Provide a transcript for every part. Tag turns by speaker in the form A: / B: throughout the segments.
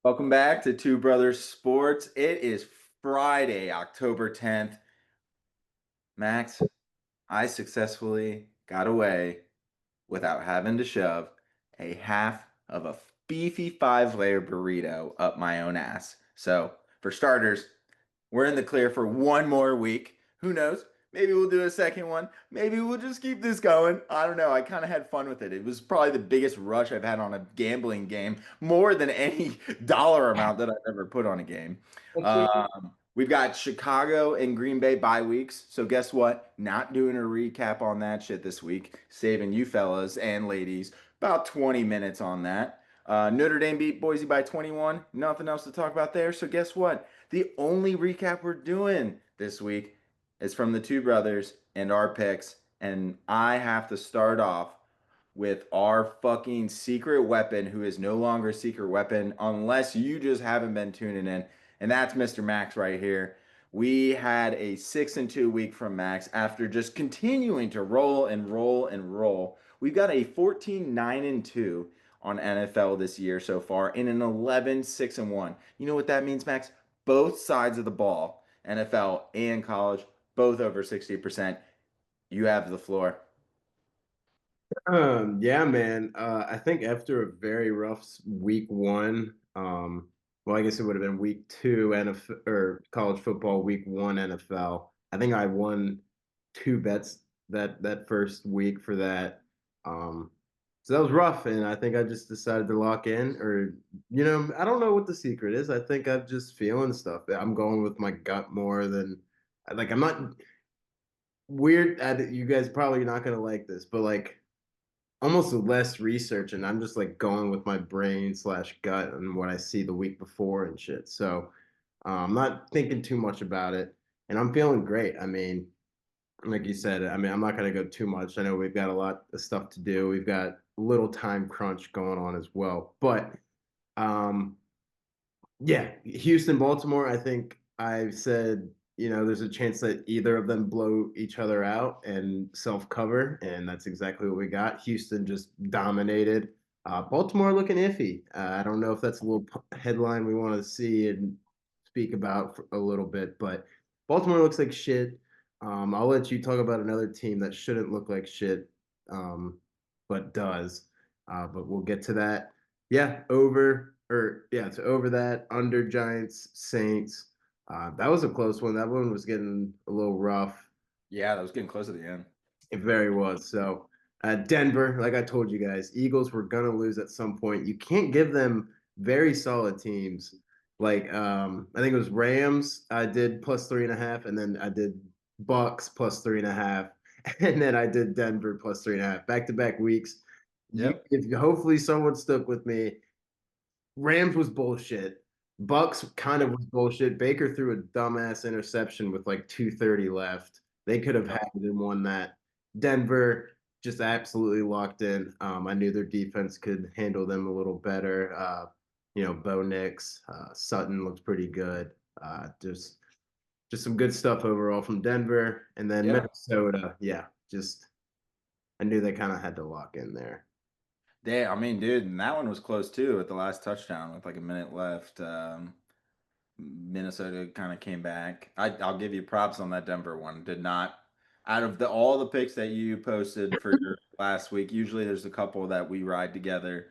A: Welcome back to Two Brothers Sports. It is Friday, October 10th. Max, I successfully got away without having to shove a half of a beefy 5-layer burrito up my own ass. So, for starters, we're in the clear for one more week. Who knows? Maybe we'll do a second one. Maybe we'll just keep this going. I don't know. I kind of had fun with it. It was probably the biggest rush I've had on a gambling game, more than any dollar amount that I've ever put on a game. We've got Chicago and Green Bay bye weeks. So guess what? Not doing a recap on that shit this week. Saving you fellas and ladies about 20 minutes on that. Notre Dame beat Boise by 21. Nothing else to talk about there. So guess what? The only recap we're doing this week is from the two brothers and our picks. And I have to start off with our fucking secret weapon, who is no longer a secret weapon unless you just haven't been tuning in. And that's Mr. Max right here. We had a 6-2 week from Max after just continuing to roll and roll and roll. We've got a 14-9-2 on NFL this year so far and an 11-6-1. You know what that means, Max? Both sides of the ball, NFL and college, both over 60%. You have the floor.
B: Yeah, man. I think after a very rough week one, well, I guess it would have been week two NFL or college football, week one NFL. I think I won two bets that first week for that. Um, so that was rough, and I think I just decided to lock in, or I don't know what the secret is. I think I'm just feeling stuff. I'm going with my gut more than like I'm not weird. You guys probably not gonna like this, but like almost less research and I'm just like going with my brain slash gut and what I see the week before and shit. So I'm not thinking too much about it and I'm feeling great. I mean, like you said, I mean, I'm not going to go too much. I know we've got a lot of stuff to do. We've got a little time crunch going on as well. But um, yeah, Houston, Baltimore. I think I said, there's a chance that either of them blow each other out and self cover, and that's exactly what we got. Houston just dominated. Baltimore looking iffy. I don't know if that's a little headline we want to see and speak about for a little bit, but Baltimore looks like shit. I'll let you talk about another team that shouldn't look like shit, but does. But we'll get to that. Yeah, it's over that under Giants Saints. That was a close one. That one was getting a little rough.
A: Yeah, that was getting close to the end.
B: It very was. So Denver, like I told you guys, Eagles were gonna lose at some point. You can't give them very solid teams. Like I think it was Rams. I did plus 3.5, and then I did Bucks plus 3.5, and then I did Denver plus 3.5. Back to back weeks.
A: Yep.
B: If hopefully someone stuck with me. Rams was bullshit. Bucks kind of was bullshit. Baker threw a dumbass interception with like 2:30 left. They could have
A: Yep.
B: had it and won that. Denver just absolutely locked in. I knew their defense could handle them a little better. Bo Nix, Sutton looks pretty good. Just some good stuff overall from Denver, and then
A: Yeah.
B: Minnesota. Yeah, just I knew they kind of had to lock in there.
A: I mean, dude, and that one was close too at the last touchdown with like a minute left. Minnesota kind of came back. I'll give you props on that Denver one. Did not, out of all the picks that you posted for your last week, usually there's a couple that we ride together.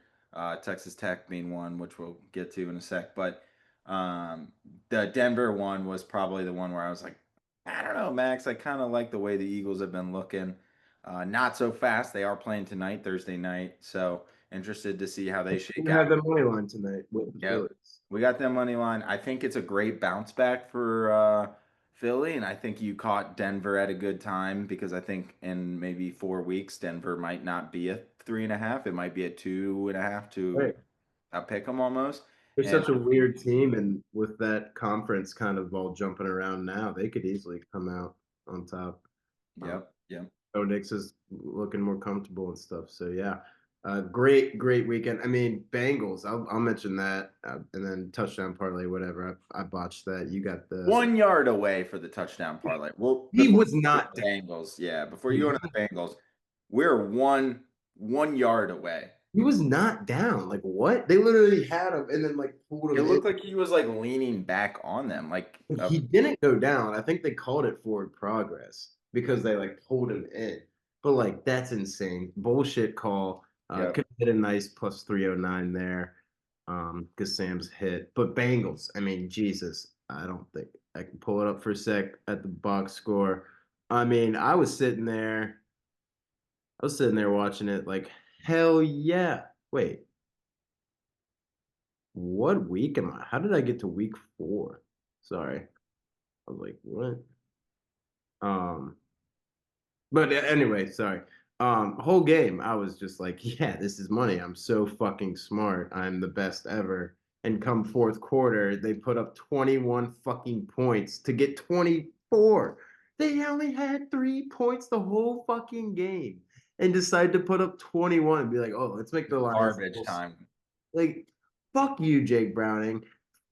A: Texas Tech being one, which we'll get to in a sec. But the Denver one was probably the one where I was like, I don't know, Max. I kind of like the way the Eagles have been looking. Not so fast. They are playing tonight, Thursday night. So interested to see how they shake
B: We have
A: out.
B: the money line tonight with the
A: Yep.
B: Phillies.
A: We got them money line. I think it's a great bounce back for Philly, and I think you caught Denver at a good time because I think in maybe 4 weeks, Denver might not be a 3.5. It might be a 2.5 to
B: Right.
A: a pick 'em almost.
B: They're
A: And
B: such a weird team, and with that conference kind of all jumping around now, they could easily come out on top. Um,
A: yep, yep,
B: Nix is looking more comfortable and stuff. So yeah, great weekend. I mean, Bengals. I'll mention that, and then touchdown parlay, whatever. I botched that. You got the.
A: 1 yard away for the touchdown parlay. Well,
B: He
A: before
B: was
A: you go to
B: not
A: the
B: down.
A: Bengals, yeah, before you go to the Bengals, we're one yard away
B: He was not down. Like what? They literally had him and then like pulled
A: It
B: him in.
A: looked like he was like leaning back on them,
B: He didn't go down. I think they called it forward progress because they like pulled him in. But like that's insane. Bullshit call.
A: yep.
B: Could have hit a nice plus 309 there. Because Sam's hit. But Bengals, I mean, Jesus, I don't think I can pull it up for a sec at the box score. I mean, I was sitting there watching it like, hell yeah. Wait, what week am I? How did I get to week 4? Sorry. I was like, what? Um, but anyway, sorry. Whole game, I was just like, yeah, this is money. I'm so fucking smart. I'm the best ever. And come fourth quarter, they put up 21 fucking points to get 24. They only had 3 points the whole fucking game and decided to put up 21 and be like, oh, let's make the Lions
A: Garbage time.
B: like, fuck you, Jake Browning.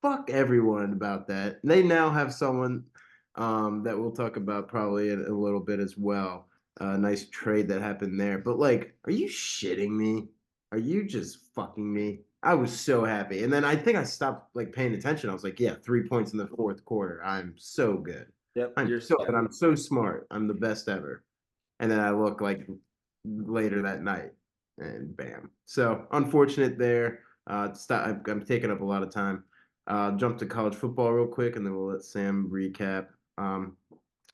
B: Fuck everyone about that. They now have someone that we'll talk about probably in a little bit as well. Nice trade that happened there. But like, are you shitting me? Are you just fucking me? I was so happy. And then I think I stopped like paying attention. I was like, yeah, 3 points in the fourth quarter. I'm so good.
A: Yep,
B: I'm
A: you're
B: so good.
A: set.
B: I'm so smart. I'm the best ever. And then I look like later that night and bam. So unfortunate there. Stop. I'm taking up a lot of time. Jump to college football real quick, and then we'll let Sam recap. Um,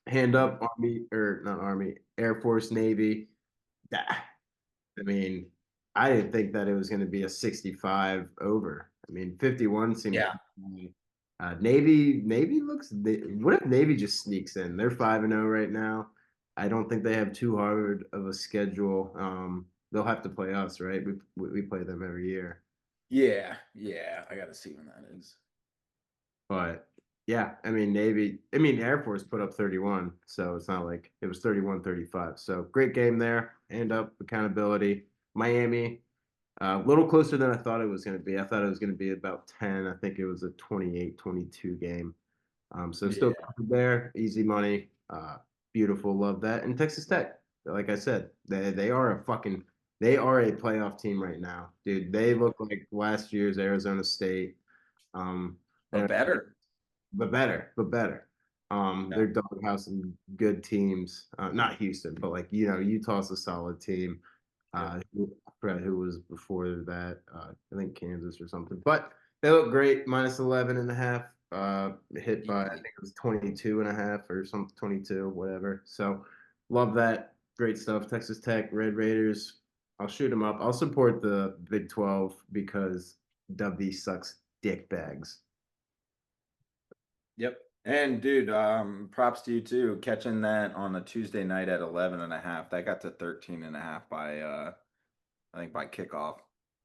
B: Hand
A: Yep.
B: up, Army or not Army, Air Force, Navy. Ah, I mean, I didn't think that it was going to be a 65 over. I mean, 51 seemed.
A: Yeah.
B: Navy looks. What if Navy just sneaks in? They're 5-0 right now. I don't think they have too hard of a schedule. They'll have to play us, right? We play them every year.
A: Yeah. Yeah. I gotta see when that is.
B: But yeah, I mean, Air Force put up 31, so it's not like it was 31-35. So great game there. Hand up, accountability. Miami, a little closer than I thought it was going to be. I thought it was going to be about 10. I think it was a 28-22 game. So still
A: Yeah.
B: covered there, easy money, beautiful, love that. And Texas Tech, like I said, they are a playoff team right now, dude. They look like last year's Arizona State. Um,
A: But better.
B: but better.
A: Yeah.
B: They're doghouse and good teams. Not Houston, but like Utah's a solid team.
A: Yep.
B: I forgot who was before that. I think Kansas or something. But they look great. Minus 11 and a half. Hit by I
A: Easy.
B: think it was 22 and a half or some 22, whatever. So love that. Great stuff. Texas Tech, Red Raiders. I'll shoot them up. I'll support the Big 12 because W sucks dick bags.
A: Yep. And dude, props to you too. Catching that on a Tuesday night at 11 and a half. That got to 13 and a half by I think by kickoff.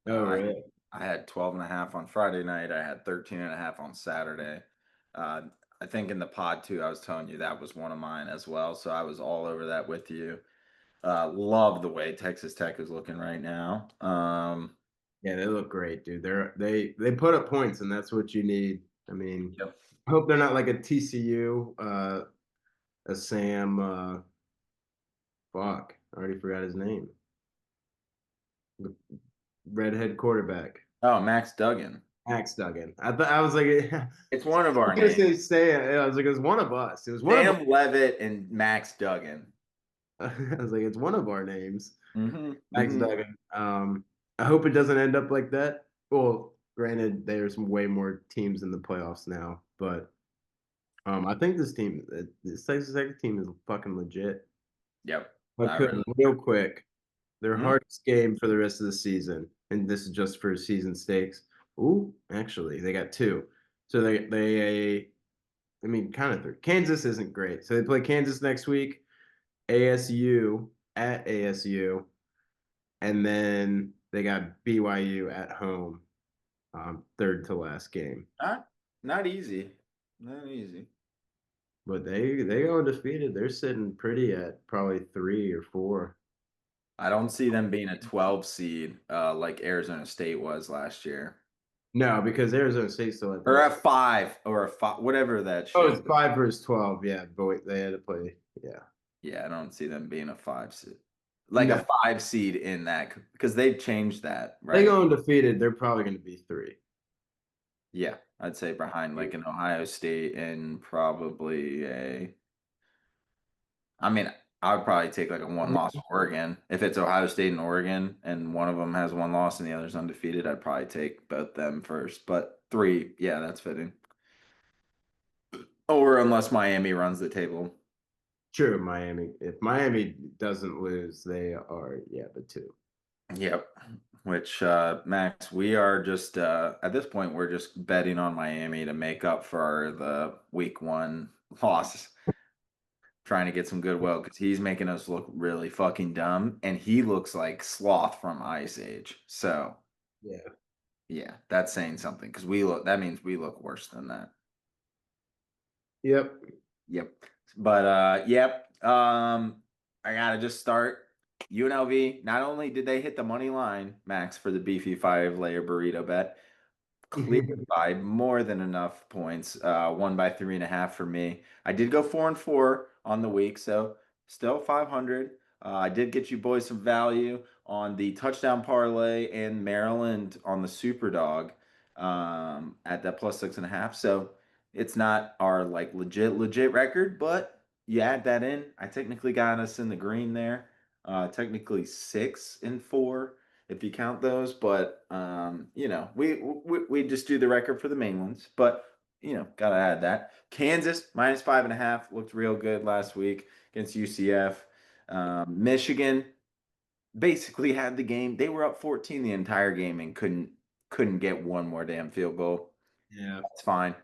B: Oh,
A: I
B: really?
A: I had 12 and a half on Friday night. I had 13 and a half on Saturday. Uh, I think in the pod too, I was telling you that was one of mine as well. So I was all over that with you. Love the way Texas Tech is looking right now.
B: Yeah, they look great, dude. They put up points, and that's what you need. I mean,
A: Yep.
B: I hope they're not like a TCU, a Sam. Fuck, I already forgot his name. The redhead quarterback,
A: Oh, Max Duggan.
B: Max Duggan. I was like, I
A: It's one of
B: was
A: our
B: gonna
A: names.
B: say Sam. I was like, it was one of us. It was one of.
A: Sam Levitt and Max Duggan.
B: I was like, it's one of our names,
A: Hmm.
B: Max
A: Hmm.
B: Duggan. I hope it doesn't end up like that. Well, granted, there's way more teams in the playoffs now, but. I think this Texas Tech team is fucking legit.
A: Yep.
B: I
A: I
B: could
A: really.
B: real quick. Their
A: Hmm?
B: hardest game for the rest of the season, and this is just for season stakes. Ooh, actually, they got two. So I mean, kind of three. Kansas isn't great, so they play Kansas next week. ASU at ASU, and then they got BYU at home. Third to last game,
A: Not, not easy. Not easy.
B: but they go undefeated. They're sitting pretty at probably 3 or 4.
A: I don't see them being a 12 seed like Arizona State was last year.
B: No, because Arizona State still had to
A: Or
B: play.
A: a 5 or a 5, whatever that
B: Oh,
A: shit
B: it's
A: was.
B: 5 versus 12. Yeah, but they had to play. Yeah.
A: Yeah, I don't see them being a 5 seed. like a
B: No,
A: 5 seed in that because they've changed that,
B: they
A: right?
B: go undefeated. They're probably going to be three.
A: Yeah, I'd say behind like an Ohio State and probably a. I mean, I would probably take like a one loss Oregon. If it's Ohio State and Oregon and one of them has one loss and the other's undefeated, I'd probably take both them first. But three, yeah, that's fitting. Or unless Miami runs the table.
B: True, Miami. If Miami doesn't lose, they are the two.
A: Yep. Which Max, we are just at this point we're just betting on Miami to make up for the week one loss, trying to get some goodwill because he's making us look really fucking dumb and he looks like Sloth from Ice Age. So
B: Yeah.
A: yeah, that's saying something because we look that means we look worse than that.
B: Yep.
A: Yep. But yep. I gotta just start. UNLV, not only did they hit the money line, Max, for the beefy 5 layer burrito bet, cleared by more than enough points. Won by 3.5 for me. I did go 4-4 on the week, so still 500. I did get you boys some value on the touchdown parlay and Maryland on the Super Dog at that +6.5. So it's not our like legit record, but you add that in. I technically got us in the green there. Technically 6-4 if you count those. But we just do the record for the main ones. But gotta add that. Kansas -5.5 looked real good last week against UCF. Michigan basically had the game. They were up 14 the entire game and couldn't get one more damn field goal.
B: Yeah.
A: That's fine.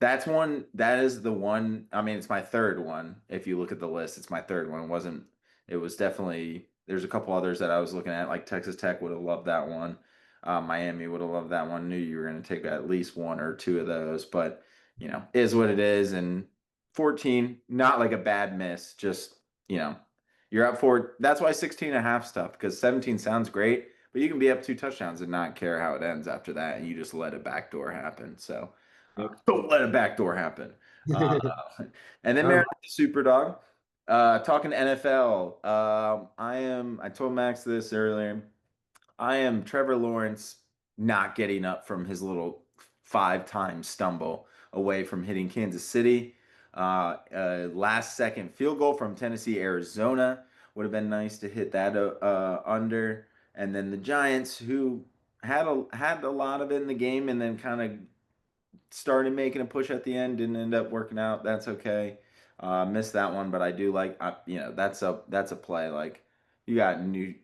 A: That's one. That is the one. I mean, it's my third one. If you look at the list, it's my third one. It wasn't. It was definitely. There's a couple others that I was looking at. Like Texas Tech would have loved that one. Miami would have loved that one. Knew you were going to take at least one or two of those, but is what it is. And 14, not like a bad miss. Just you're up for. That's why 16.5 stuff because 17 sounds great, but you can be up 2 touchdowns and not care how it ends after that, and you just let a backdoor happen. So.
B: Yep.
A: Don't let a backdoor happen. Uh, and then
B: um,
A: Maryland Superdog. Talking NFL. I told Max this earlier. I am Trevor Lawrence not getting up from his little 5 time stumble away from hitting Kansas City. Last second field goal from Tennessee, Arizona would have been nice to hit that under. And then the Giants, who had a lot of it in the game, and then kind of started making a push at the end, didn't end up working out. That's okay. Missed that one, but I do like that's a play. Like you got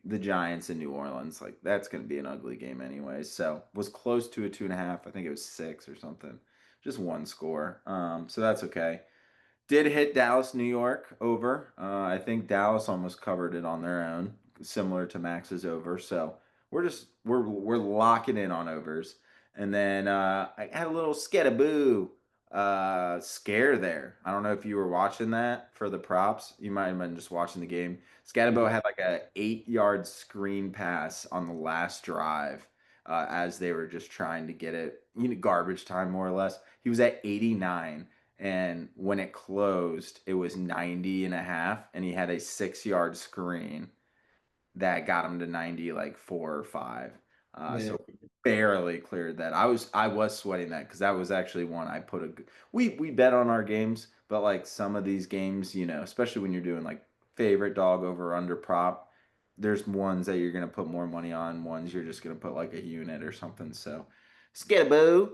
A: the Giants in New Orleans, like that's going to be an ugly game anyway. So was close to a 2.5. I think it was 6 or something, just one score. So that's okay. Did hit Dallas, New York over. I think Dallas almost covered it on their own, similar to Max's over. So we're locking in on overs. And then I had a little skettaboo scare there. I don't know if you were watching that for the props. You might have been just watching the game. Scatabo had like a 8 yard screen pass on the last drive as they were just trying to get it, garbage time more or less. He was at 89 and when it closed, it was 90.5, and he had a 6 yard screen that got him to 90 like 4 or 5.
B: yeah.
A: So barely cleared that. I was sweating that because that was actually one I put we bet on our games, but like some of these games, especially when you're doing like favorite dog over under prop, there's ones that you're gonna put more money on, ones you're just gonna put like a unit or something. So Skidaboo,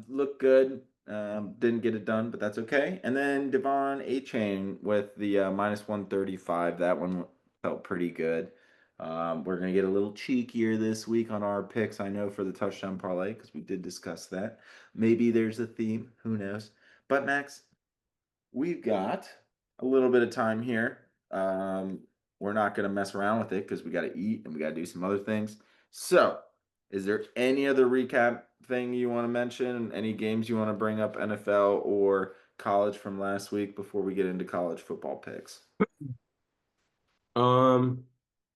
A: looked good. Didn't get it done, but that's okay. And then Devon A Chain with the -135. That one felt pretty good. We're going to get a little cheekier this week on our picks, I know, for the touchdown parlay, because we did discuss that. Maybe there's a theme. Who knows? But, Max, we've got a little bit of time here. We're not going to mess around with it because we got to eat and we got to do some other things. So, is there any other recap thing you want to mention? Any games you want to bring up, NFL or college from last week before we get into college football picks?
B: Um,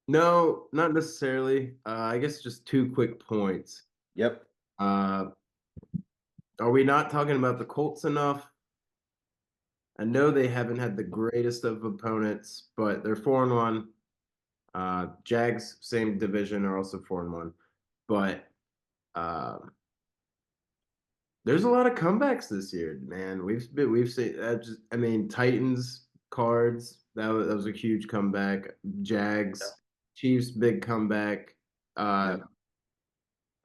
B: no, not necessarily. I guess just two quick points.
A: Yep.
B: Uh, are we not talking about the Colts enough? I know they haven't had the greatest of opponents, but they're 4-1. Jags, same division, are also 4-1, but um, there's a lot of comebacks this year, man. We've seen that. Just, I mean, Titans, Cards. That was a huge comeback.
A: Yep.
B: Jags, Chiefs, big comeback. Uh,
A: Yep.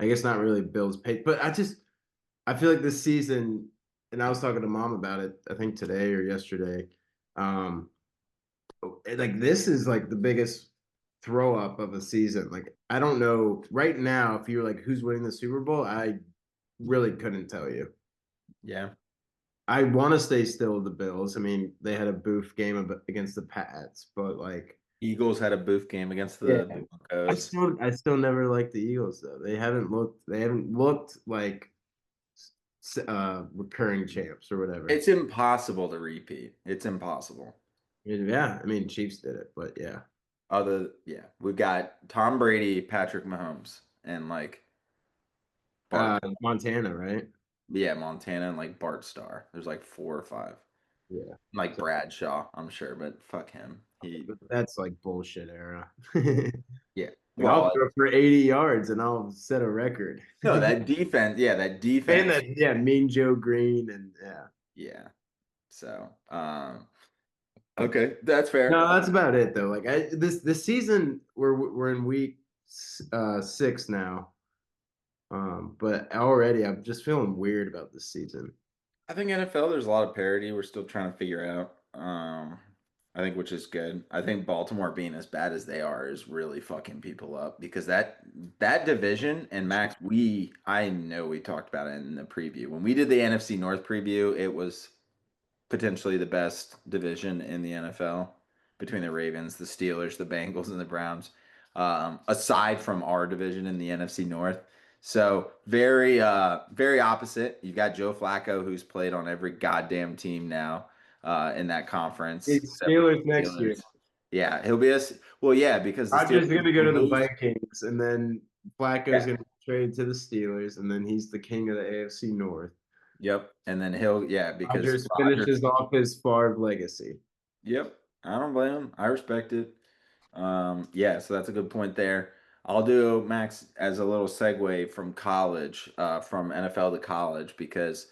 B: I guess not really Bills, but I feel like this season, and I was talking to mom about it. I think today or yesterday. Um, like this is like the biggest throw up of a season. Like I don't know right now if you're like who's winning the Super Bowl. I really couldn't tell you.
A: Yeah.
B: I want to stay still with the Bills. I mean, they had a boof game against the Pats, but like,
A: Eagles had a booth game against
B: yeah,
A: the Broncos.
B: I still never liked the Eagles though. They haven't looked like recurring champs or whatever.
A: It's impossible to repeat. It's impossible.
B: Yeah, I mean, Chiefs did it, but yeah,
A: Yeah, we've got Tom Brady, Patrick Mahomes, and like Bart.
B: Montana, right?
A: Yeah, Montana and like Bart Starr. There's like four or five.
B: Yeah,
A: Like
B: so
A: Bradshaw, I'm sure, but fuck him.
B: that's like bullshit era.
A: Yeah.
B: Like I'll
A: Well,
B: throw for 80 yards and I'll set a record.
A: no, that defense. Yeah, that
B: And
A: defense.
B: that, yeah, Mean Joe Green and yeah.
A: Yeah. So, okay, that's fair.
B: No, that's about it though. Like this season, we're in week 6 now. But already I'm just feeling weird about this season.
A: I think NFL, there's a lot of parity. We're still trying to figure out. I think which is good. I think Baltimore being as bad as they are is really fucking people up because that division and Max, I know we talked about it in the preview. When we did the NFC North preview, it was potentially the best division in the NFL between the Ravens, the Steelers, the Bengals, and the Browns, aside from our division in the NFC North. So very opposite. You got Joe Flacco, who's played on every goddamn team now in that conference,
B: It's
A: except for
B: Steelers
A: the
B: next year.
A: Steelers. Yeah, he'll be well, yeah, because the
B: Rodgers is
A: Steelers
B: gonna go to the
A: lose.
B: Vikings, and then Flacco's
A: Yeah,
B: gonna trade to the Steelers, and then he's the king of the AFC North.
A: yep, and then yeah, because
B: Rodgers
A: Rodgers.
B: finishes off his Favre legacy.
A: Yep, I don't blame him. I respect it. Yeah, so that's a good point there. I'll do Max as a little segue from college, from NFL to college, because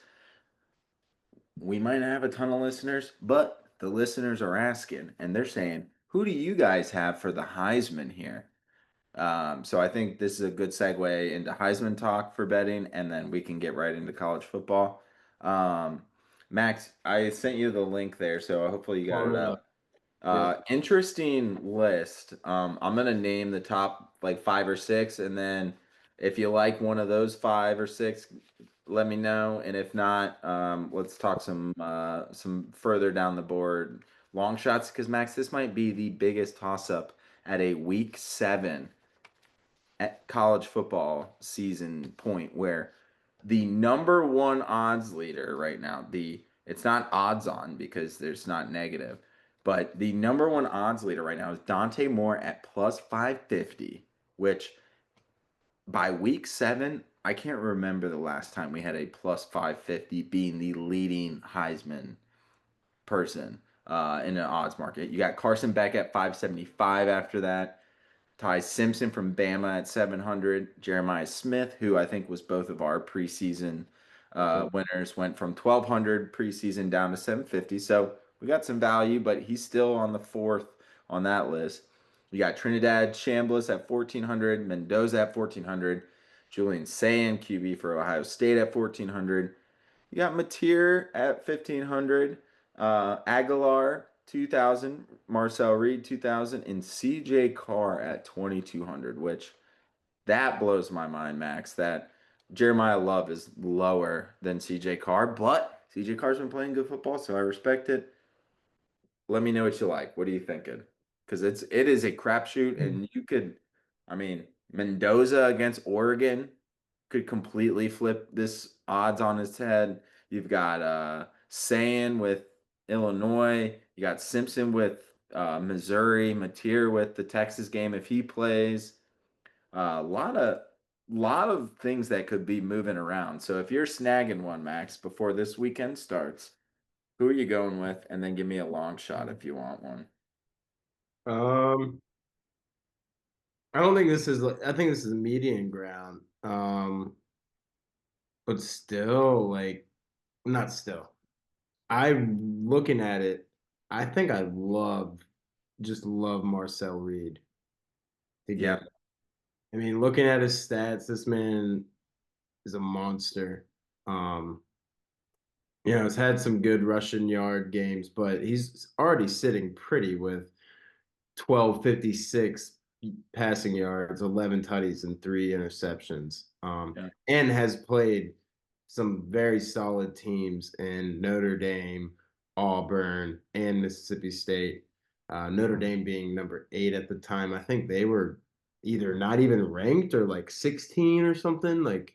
A: we might not have a ton of listeners, but the listeners are asking and they're saying, who do you guys have for the Heisman here? So I think this is a good segue into Heisman talk for betting, and then we can get right into college football. Um, Max, I sent you the link there, so hopefully you got it
B: Pulling it
A: up.
B: up. Yep.
A: Interesting list. I'm gonna name the top like five or six, and then if you like one of those five or six, let me know. And if not, let's talk some further down the board long shots. Because Max, this might be the biggest toss up at a week 7 at college football season point where the number one odds leader right now, it's not odds on because there's not negative, but the number one odds leader right now is Dante Moore at plus 550, which by week 7, I can't remember the last time we had a plus 550 being the leading Heisman person in an odds market. You got Carson Beck at 575 after that. Ty Simpson from Bama at 700. Jeremiah Smith, who I think was both of our preseason winners, went from 1,200 preseason down to 750. So we got some value, but he's still on the fourth on that list. You got Trinidad Chambliss at 1,400, Mendoza at 1,400, Julian Sayin, QB for Ohio State at 1,400. You got Mateer at 1,500, Aguilar 2,000, Marcel Reed 2,000, and CJ Carr at 2,200, which that blows my mind, Max. That Jeremiah Love is lower than CJ Carr, but CJ Carr's been playing good football, so I respect it. Let me know what you like. What are you thinking? Because it is a crapshoot, and you could, I mean, Mendoza against Oregon could completely flip this odds on its head. You've got Sayin with Illinois. You got Simpson with Missouri. Mateer with the Texas game if he plays. A lot of things that could be moving around. So if you're snagging one, Max, before this weekend starts, who are you going with? And then give me a long shot if you want one.
B: Um, I don't think this is like I think this is median ground. But still, like not still. I'm looking at it. I think I just love Marcel Reed to get.
A: Yep.
B: I mean, looking at his stats, this man is a monster. Um, he's had some good Russian yard games, but he's already sitting pretty with 1256 passing yards, 11 tutties, and 3 interceptions.
A: Yeah.
B: And has played some very solid teams in Notre Dame, Auburn, and Mississippi State. Notre Dame being number 8 at the time. I think they were either not even ranked or like 16 or something. Like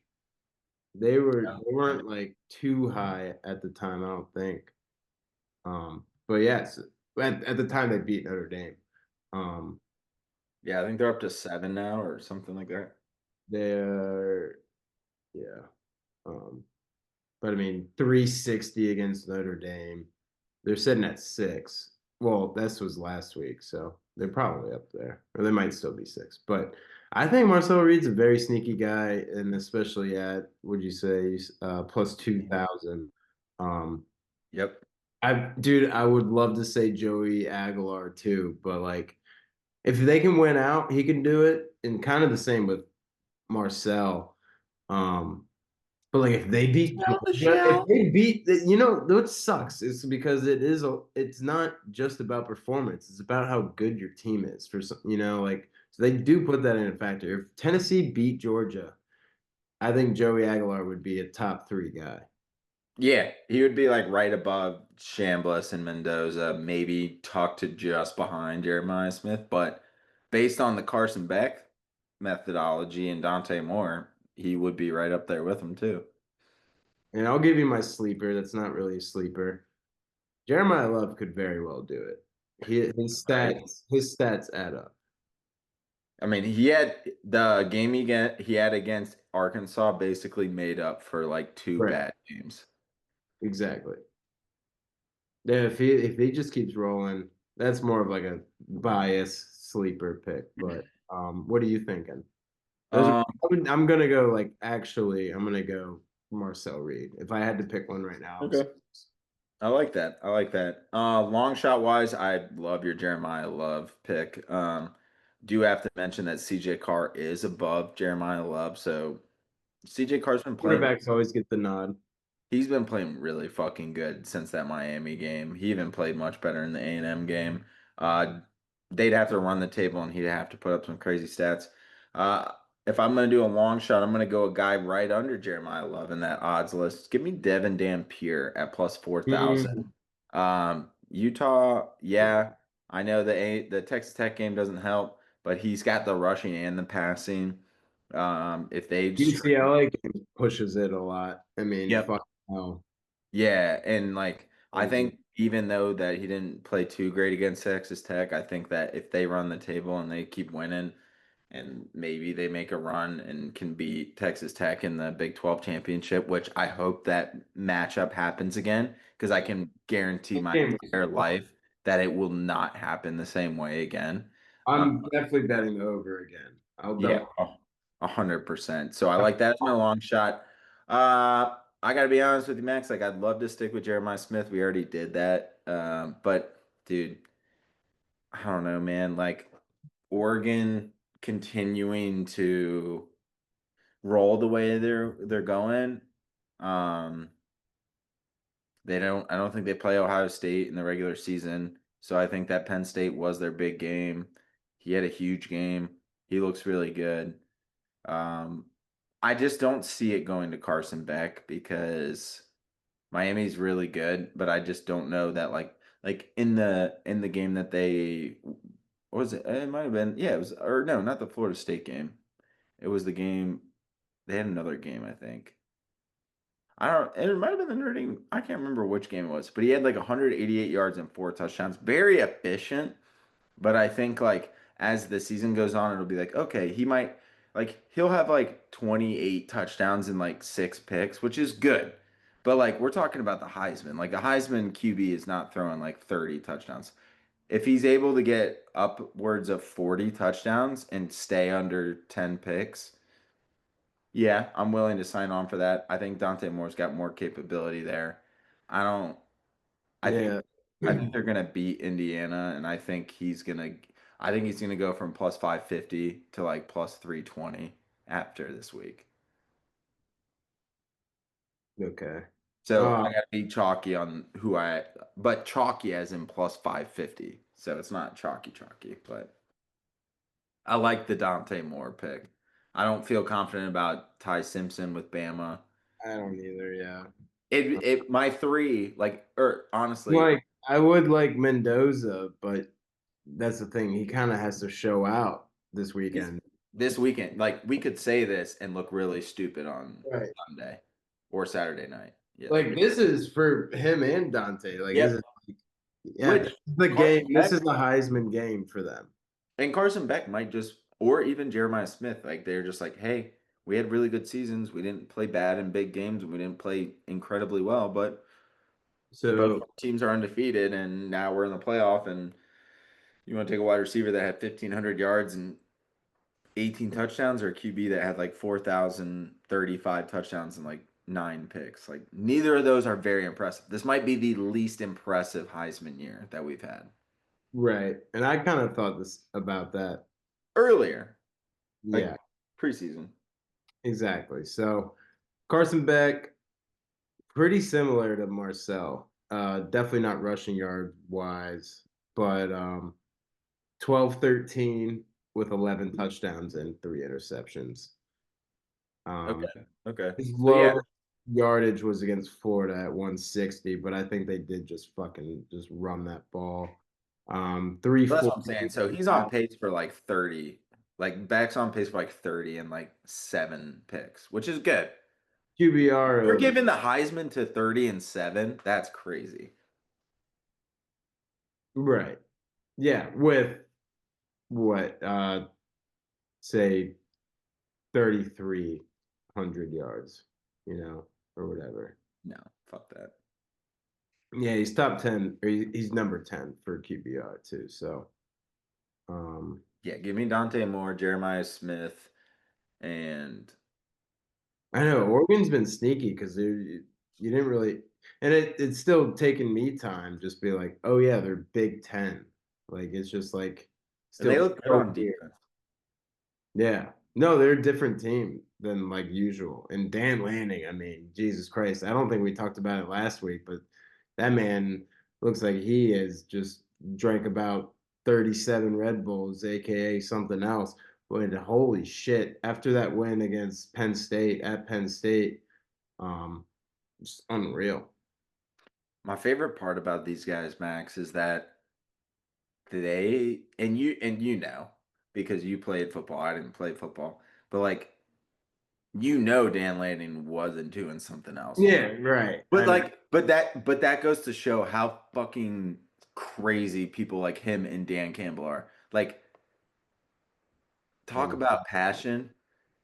B: they weren't like too high at the time, I don't think. But yes, at the time they beat Notre Dame. Um,
A: Yeah, I think they're up to 7 now or something like that.
B: they're yeah. Um, but I mean, 360 against Notre Dame. They're sitting at 6. Well, this was last week, so they're probably up there, or they might still be 6. But I think Marcel Reed's a very sneaky guy, and especially at would you say plus 2,000. Um,
A: Yep.
B: I would love to say Joey Aguilar too, but like if they can win out, he can do it, and kind of the same with Marcel. Um, but like if they beat
A: Shell the
B: Georgia, if
A: shell.
B: they beat, what sucks is because it's not just about performance. It's about how good your team is for some, like so they do put that in a factor. If Tennessee beat Georgia, I think Joey Aguilar would be a top 3 guy.
A: Yeah, he would be like right above Chambliss and Mendoza, maybe tucked to just behind Jeremiah Smith. But based on the Carson Beck methodology and Dante Moore, he would be right up there with him too.
B: And I'll give you my sleeper. That's not really a sleeper. Jeremiah Love could very well do it.
A: Right.
B: His stats add up.
A: I mean, he had the game he had against Arkansas basically made up for like two
B: Right.
A: bad games.
B: Exactly. Yeah, if he just keeps rolling, that's more of like a bias sleeper pick. But what are you thinking? Those are
A: Um,
B: I'm gonna go like actually I'm gonna go Marcel Reed. If I had to pick one right now,
A: okay. I like that. I like that. Long shot wise, I love your Jeremiah Love pick. Do have to mention that CJ Carr is above Jeremiah Love, so CJ Carr's been playing.
B: quarterbacks always get the nod.
A: He's been playing really fucking good since that Miami game. He even played much better in the A&M game. Uh, they'd have to run the table and he'd have to put up some crazy stats. If I'm going to do a long shot, I'm going to go a guy right under Jeremiah Love in that odds list. Give me Devin Dampier at plus 4,000.
B: Mm.
A: Utah, yeah, I know the Texas Tech game doesn't help, but he's got the rushing and the passing. If they
B: UCLA game pushes it a lot. I mean,
A: Yep.
B: fuck no.
A: Yeah, and like I
B: Crazy.
A: think even though that he didn't play too great against Texas Tech, I think that if they run the table and they keep winning and maybe they make a run and can beat Texas Tech in the Big 12 championship, which I hope that matchup happens again because I can guarantee
B: That
A: my
B: game was
A: entire
B: fun.
A: life that it will not happen the same way again. Uh,
B: I'm definitely betting over again. I'll
A: yeah,
B: double.
A: 100%. So I like that as my long shot. I gotta be honest with you, Max. Like I'd love to stick with Jeremiah Smith. We already did that. But dude, I don't know, man. Like Oregon continuing to roll the way they're going. Um, I don't think they play Ohio State in the regular season. So I think that Penn State was their big game. He had a huge game. He looks really good. Um, I just don't see it going to Carson Beck because Miami's really good, but I just don't know that like in the game that they what was it? It might have been yeah, it was or no, not the Florida State game. It was the game they had another game, I think. I don't it might have been the Notre Dame. I can't remember which game it was, but he had like 188 yards and 4 touchdowns. Very efficient. But I think like as the season goes on, it'll be like, okay, he might like he'll have like 28 touchdowns and like 6 picks, which is good. But like we're talking about the Heisman. Like the Heisman QB is not throwing like 30 touchdowns. if he's able to get upwards of 40 touchdowns and stay under 10 picks, yeah, I'm willing to sign on for that. I think Dante Moore's got more capability there. I don't I think
B: Yeah.
A: I think they're gonna beat Indiana, and I think he's gonna go from plus 550 to like plus 320 after this week.
B: Okay.
A: So
B: Uh,
A: I gotta be chalky on but chalky as in plus 550. So it's not chalky, but I like the Dante Moore pick. I don't feel confident about Ty Simpson with Bama.
B: I don't either. Yeah.
A: It my three, like, or honestly,
B: Like I would like Mendoza, but that's the thing. He kind of has to show out this
A: this
B: weekend.
A: this weekend, like we could say this and look really stupid on
B: Right.
A: Sunday or Saturday night. Yeah.
B: Like this is for him and Dante. Like this is
A: Yep.
B: yeah, this
A: Which
B: is the
A: Carson
B: game. This
A: Beck
B: is the Heisman game for them.
A: and Carson Beck might just, or even Jeremiah Smith, like they're just like, hey, we had really good seasons. We didn't play bad in big games, and we didn't play incredibly well, but both
B: So
A: teams are undefeated, and now we're in the playoff. And you want to take a wide receiver that had 1,500 yards and 18 touchdowns, or a QB that had like 4,035 touchdowns and like 9 picks? Like neither of those are very impressive. This might be the least impressive Heisman year that we've had
B: right, and I kind of thought this about that.
A: earlier, like
B: Yeah,
A: preseason.
B: exactly. So Carson Beck, pretty similar to Marcel. Definitely not rushing yard wise, but 12-13 with 11 touchdowns and 3 interceptions.
A: Okay.
B: Um,
A: Okay.
B: his
A: So yeah,
B: low yardage was against Florida at 160, but I think they did just fucking just run that ball.
A: well, that's what
B: 340
A: I'm saying. So he's on pace for like 30. Like Beck's on pace for like 30 and like 7 picks, which is good.
B: QBR
A: We're
B: of
A: giving the Heisman to 30 and 7. That's crazy.
B: right. Yeah, with what say 3,300 yards, or whatever.
A: No, fuck that.
B: Yeah, he's top 10 or he's number 10 for QBR too. So, um
A: Yeah, give me Dante Moore, Jeremiah Smith, and
B: I know Oregon's been sneaky because you didn't really, and it's still taking me time just be like, oh yeah, they're Big Ten. Like it's just like
A: they
B: still
A: look good
B: so
A: on
B: weird.
A: defense.
B: Yeah, no, they're a different team than like usual. And Dan Lanning, I mean, Jesus Christ, I don't think we talked about it last week, but that man looks like he has just drank about 37 Red Bulls, aka something else. But holy shit, after that win against Penn State at Penn State. Um, it's unreal.
A: My favorite part about these guys, Max, is that you know because you played football. I didn't play football, but like Dan Lanning wasn't doing something else.
B: Yeah, right.
A: But
B: I know.
A: like, but that goes to show how fucking crazy people like him and Dan Campbell are. Like, talk
B: Um,
A: about passion.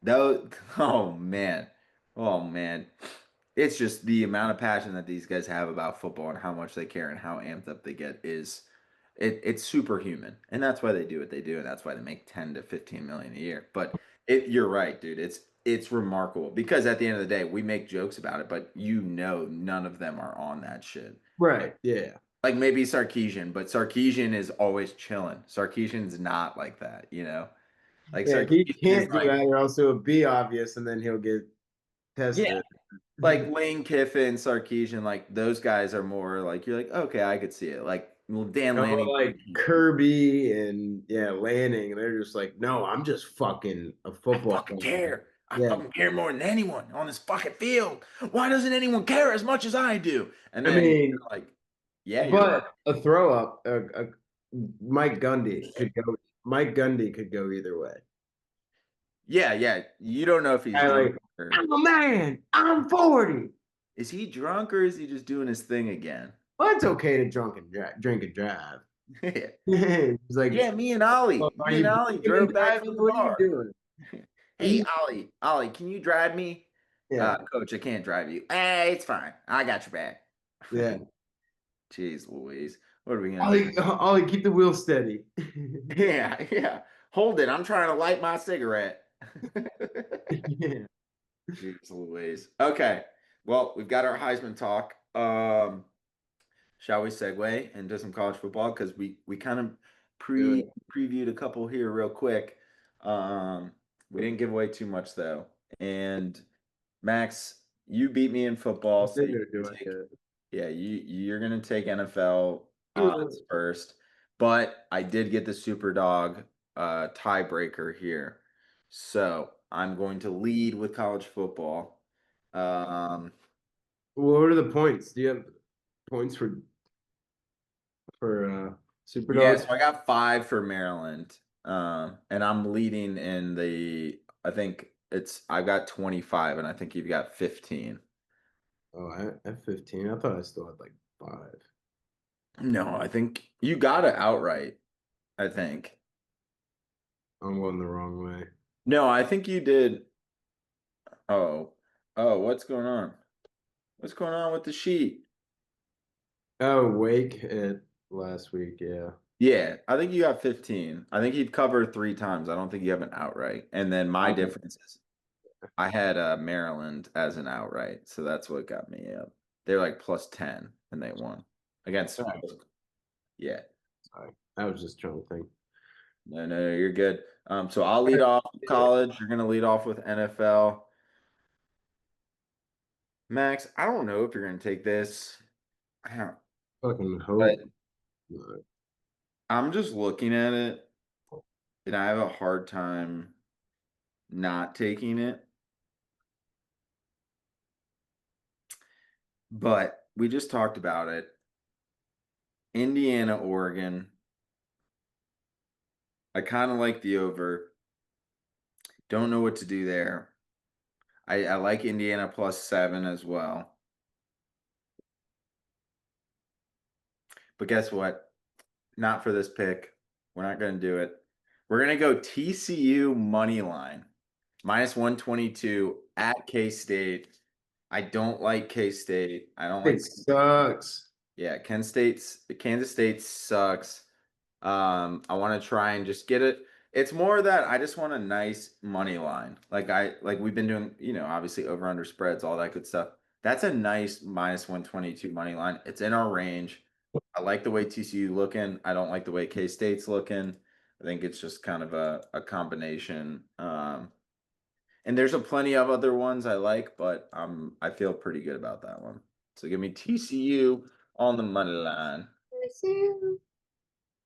A: Though, oh man, it's just the amount of passion that these guys have about football and how much they care and how amped up they get it's superhuman, and that's why they do what they do, and that's why they make 10 to 15 million a year. But you're right, dude. It's remarkable because at the end of the day, we make jokes about it, but none of them are on that shit.
B: right. Yeah.
A: Like maybe Sarkeesian, but Sarkeesian is always chilling. Sarkeesian's not like that, you know? Like
B: Yeah, he
A: Sarkeesian is
B: can't do
A: like,
B: that, or else it would be obvious, and then he'll get
A: yeah,
B: tested.
A: like Lane Kiffin, Sarkeesian, like those guys are more like you're like, okay, I could see it. Like, well, Dan
B: Oh,
A: Lanning,
B: like Kirby and yeah, Lanning, they're just like, no, I'm just fucking a
A: I
B: football
A: fucking
B: player.
A: care. I
B: Yeah,
A: fucking care more than anyone on this fucking field. Why doesn't anyone care as much as I do? And
B: I
A: then
B: mean,
A: you're like, yeah, you're right.
B: but a throw up, Mike Gundy could go. Mike Gundy could go either way.
A: Yeah, yeah. You don't know if he's
B: I
A: drunk
B: like,
A: or
B: I'm a man. I'm 40.
A: is he drunk or is he just doing his thing again?
B: Well, it's okay to drink and drive. He's like,
A: Yeah,
B: "Oh, are
A: Me and
B: you
A: Ollie
B: drinking and
A: drove back
B: driving?
A: from the
B: What are you
A: bar.
B: doing?
A: Hey, Ollie, can you drive me?
B: Yeah,
A: Coach, I can't drive you. Hey, it's fine. I got your back.
B: yeah.
A: Jeez Louise. What are we gonna do?
B: Ollie, keep the wheel steady.
A: Yeah, yeah. Hold it. I'm trying to light my cigarette.
B: Yeah.
A: Jeez Louise. Okay. Well, we've got our Heisman talk. Shall we segue into some college football? Because we kind of
B: Good.
A: previewed a couple here real quick. Um, we didn't give away too much though. And Max, you beat me in
B: I
A: football, so
B: think
A: you
B: they're
A: can
B: doing
A: take
B: good.
A: yeah, you're gonna take NFL
B: Ugh.
A: odds first. But I did get the super dog tiebreaker here. So I'm going to lead with college football. Um,
B: What are the points? Do you have points for
A: Yeah,
B: Superdog?
A: so I got 5 for Maryland. And I'm leading in I think I've got 25 and I think you've got 15.
B: Oh, I have 15. I thought I still had like 5.
A: No, I think you got it outright, I think.
B: I'm going the wrong way.
A: No, I think you did. Oh, oh, what's going on? What's going on with the sheet?
B: Oh, Wake at last week. Yeah.
A: Yeah, I think you got 15. I think you've covered 3 times. I don't think you have an outright. And then my
B: Okay.
A: difference is I had Maryland as an outright, so that's what got me up. They're like plus 10 and they won against
B: All right.
A: yeah.
B: Sorry. I was just trying to think.
A: No, no, you're good. So I'll
B: All
A: lead
B: right.
A: off with college. You're gonna lead off with NFL. Max, I don't know if you're gonna take this. I don't,
B: Fucking
A: but
B: hope. No.
A: I'm just looking at it and I have a hard time not taking it. But we just talked about it. Indiana, Oregon. I kind of like the over. Don't know what to do there. I like Indiana plus 7 as well. But guess what? Not for this pick. We're not going to do it. We're going to go TCU money line minus 122 at K State. I don't like K State. I don't
B: It
A: like
B: sucks.
A: Yeah, Kansas State sucks. I want to try and just get it. It's more that I just want a nice money line. Like we've been doing, obviously over under spreads, all that good stuff. That's a nice minus 122 money line. It's in our range. I like the way TCU looking. I don't like the way K-State's looking. I think it's just kind of a combination. And there's a plenty of other ones I like, but I feel pretty good about that one. So give me TCU on the money line.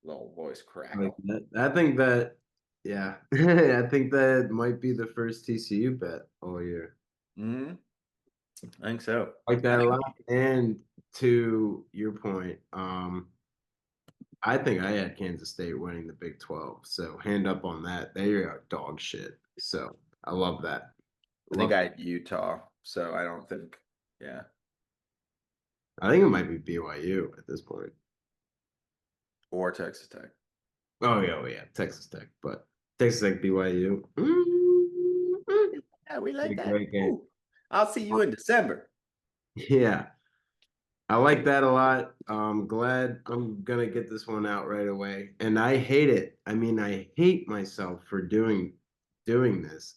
A: Little voice
B: Like
A: crackle.
B: that. I think that, yeah, I think that might be the first TCU bet all year.
A: Hmm. I think so.
B: Like
A: I
B: that a
A: think
B: lot. And to your point, I think I had Kansas State winning the Big 12. So hand up on that. They are dog shit. So I love that.
A: I think
B: Love.
A: I had Utah, so I don't think. Yeah,
B: I think it might be BYU at this point.
A: or Texas Tech.
B: Oh yeah, Texas Tech, but Texas Tech BYU.
A: Yeah, we
B: Be
A: like
B: a
A: that.
B: great game.
A: Ooh, I'll see you in December.
B: Yeah, I like that a lot. I'm glad I'm gonna get this one out right away. And I hate it. I mean, I hate myself for doing this.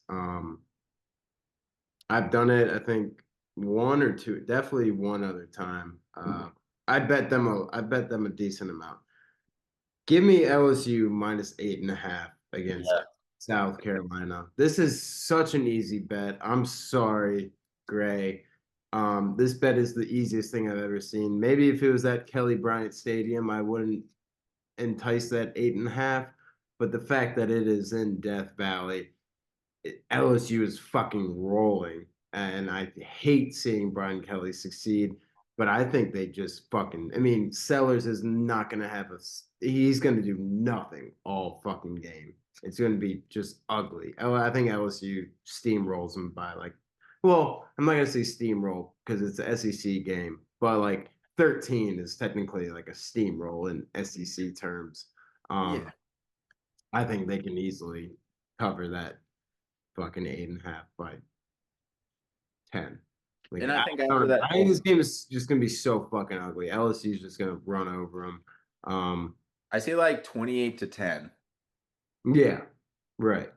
B: I've done it, I think one or two, definitely one other time. I bet them a decent amount. Give me LSU minus 8.5 against
A: Yeah.
B: South Carolina. This is such an easy bet. I'm sorry, Gray. This bet is the easiest thing I've ever seen. Maybe if it was at Kelly Bryant Stadium, I wouldn't entice that 8.5. But the fact that it is in Death Valley, LSU is fucking rolling, and I hate seeing Brian Kelly succeed. But I think they just fucking. I mean, Sellers is not gonna have a. He's gonna do nothing all fucking game. It's gonna be just ugly. Oh, I think LSU steamrolls them by like. Well, I'm not gonna say steamroll because it's an SEC game, but like 13 is technically like a steamroll in SEC terms.
A: Yeah.
B: Um, I think they can easily cover that fucking 8.5 by 10. Like
A: And I
B: I
A: think
B: don't
A: after
B: know.
A: that
B: I think
A: whole
B: this game is just gonna be so fucking ugly. LSU is just gonna run over them. Um,
A: I say like 28-10.
B: yeah, right.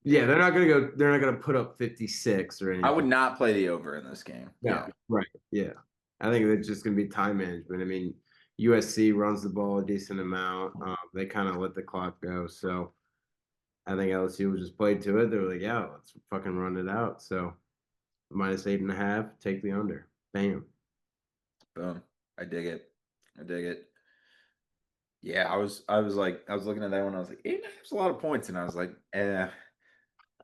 B: Yeah, they're not gonna put up 56 or
A: I would
B: anything.
A: not play the over in this game.
B: No,
A: Yeah.
B: right, yeah. I think it's just gonna be time management. I mean, USC runs the ball a decent amount. They kind of let the clock go, so I think LSU was just played to it. They were like, "Yeah, let's fucking run it out." So -8.5, take the under. Bam.
A: Boom. I dig it. I dig it. Yeah, I was looking at that one. I was like, 8.5 is a lot of points, and I was like, I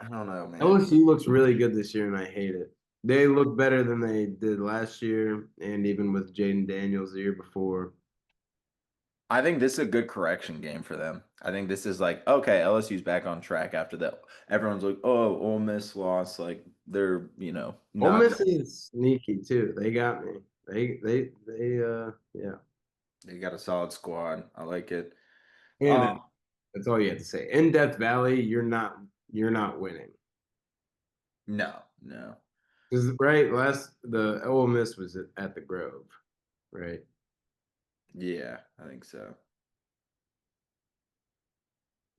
A: don't know, man.
B: LSU looks really good this year, and I hate it. They look better than they did last year, and even with Jaden Daniels the year before.
A: I think this is a good correction game for them. I think this is like, okay, LSU's back on track after that. Everyone's like, oh, Ole Miss lost. Like they're,
B: Ole
A: not
B: Miss is sneaky too. They got me. Yeah.
A: they got a solid squad. I like it.
B: And
A: Um,
B: that's all you have to say. In Death Valley, you're not winning.
A: no, no.
B: 'Cause, right, the Ole Miss was at the Grove, right?
A: Yeah, I think so.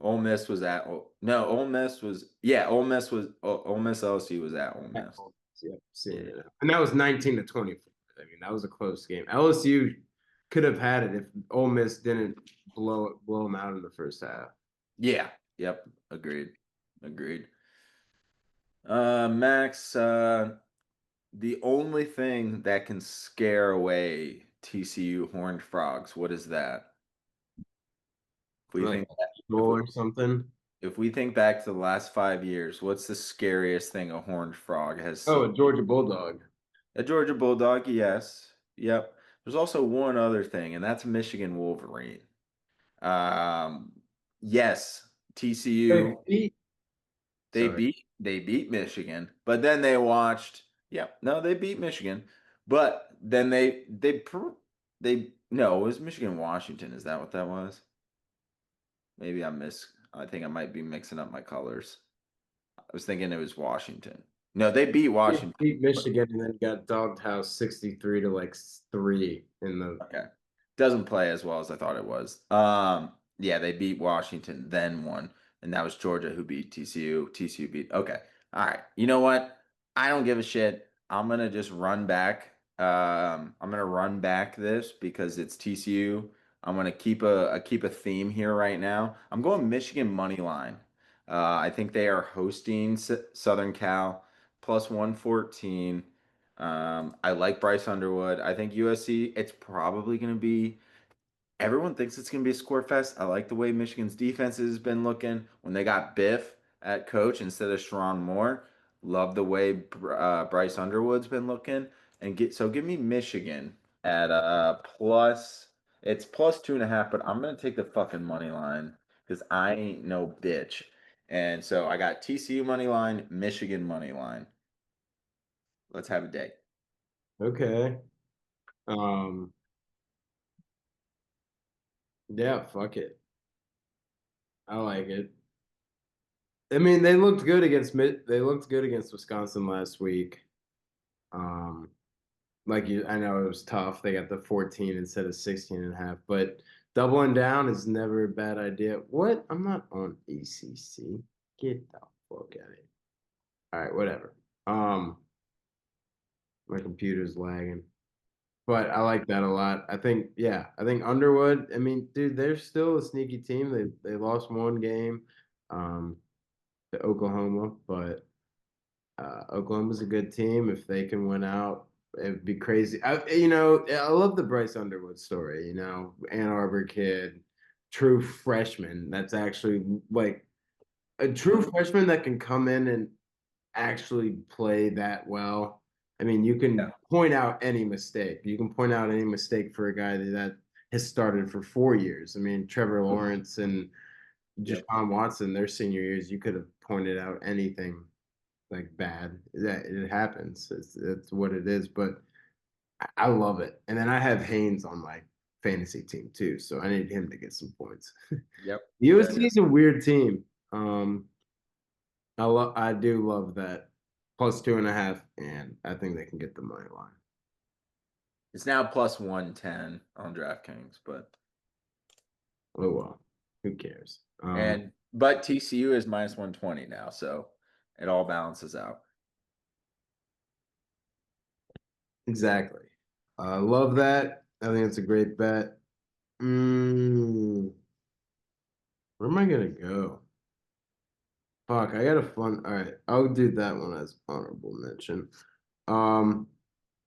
A: Ole Miss was at no, Ole Miss was yeah, Ole Miss LSU was at Ole
B: At
A: Miss.
B: Ole Miss, yep, seeing
A: Yeah.
B: it. And that was 19-24. I mean, that was a close game. LSU could have had it if Ole Miss didn't blow them out in the first half.
A: Yeah. Yep. Agreed. Agreed. Max, the only thing that can scare away TCU Horned Frogs, what is that? If we
B: Like
A: think if
B: goal
A: we,
B: or something.
A: if we think back to the last 5 years, what's the scariest thing a horned frog has
B: Oh,
A: seen?
B: a Georgia Bulldog.
A: A Georgia Bulldog, yes. Yep. There's also one other thing, and that's Michigan Wolverine. Um, yes,
B: Hey,
A: TCU,
B: Pete. Sorry.
A: they beat Michigan, but then they watched, yeah, no, they beat Michigan, but then they no, it was Michigan Washington. Is that what that was? Maybe I think I might be mixing up my colors. I was thinking it was Washington. No, they beat
B: They
A: Washington.
B: beat Michigan and then got dogged house 63 to like 3 in the
A: Okay. Doesn't play as well as I thought it was. Yeah, they beat Washington, then won, and that was Georgia who beat TCU. TCU beat. Okay. All right. You know what? I don't give a shit. I'm gonna just run back. I'm gonna run back this because it's TCU. I'm gonna keep a theme here right now. I'm going Michigan money line. I think they are hosting Southern Cal plus 114. I like Bryce Underwood. I think USC, it's probably going to be, everyone thinks it's going to be a score fest. I like the way Michigan's defense has been looking when they got Biff at coach instead of Sharon Moore. Love the way Bryce Underwood's been looking. Give me Michigan at it's plus 2.5, but I'm going to take the fucking money line because I ain't no bitch. And so I got TCU money line, Michigan money line. Let's have a day.
B: okay. Um, yeah, fuck it. I like it. I mean, they looked good against Wisconsin last week. Um, I know it was tough. They got the 14 instead of 16.5, but doubling down is never a bad idea. What? I'm not on ACC. Get the fuck out of here. All right, whatever. My computer's lagging. But I like that a lot. I think Underwood, I mean, dude, they're still a sneaky team. They lost one game um to Oklahoma, but Oklahoma's a good team. If they can win out, it'd be crazy. I love the Bryce Underwood story, Ann Arbor kid, true freshman that's actually like a true freshman that can come in and actually play that well. I mean, you can point out any mistake. You can point out any mistake for a guy that has started for 4 years. I mean, Trevor Lawrence and
A: Yep.
B: Deshaun Watson, their senior years, you could have pointed out anything like bad. That it happens. It's what it is. But I love it. And then I have Haynes on my fantasy team too, so I need him to get some points.
A: Yep. Fair.
B: USC is a weird team. I do love that plus 2.5, and I think they can get the money line.
A: It's now plus 110 on DraftKings, but
B: Oh well, who cares?
A: But TCU is minus 120 now, so it all balances out.
B: Exactly. I love that. I think it's a great bet. Mm, where am I gonna go? Fuck, I got a fun. All right, I'll do that one as honorable mention. Um,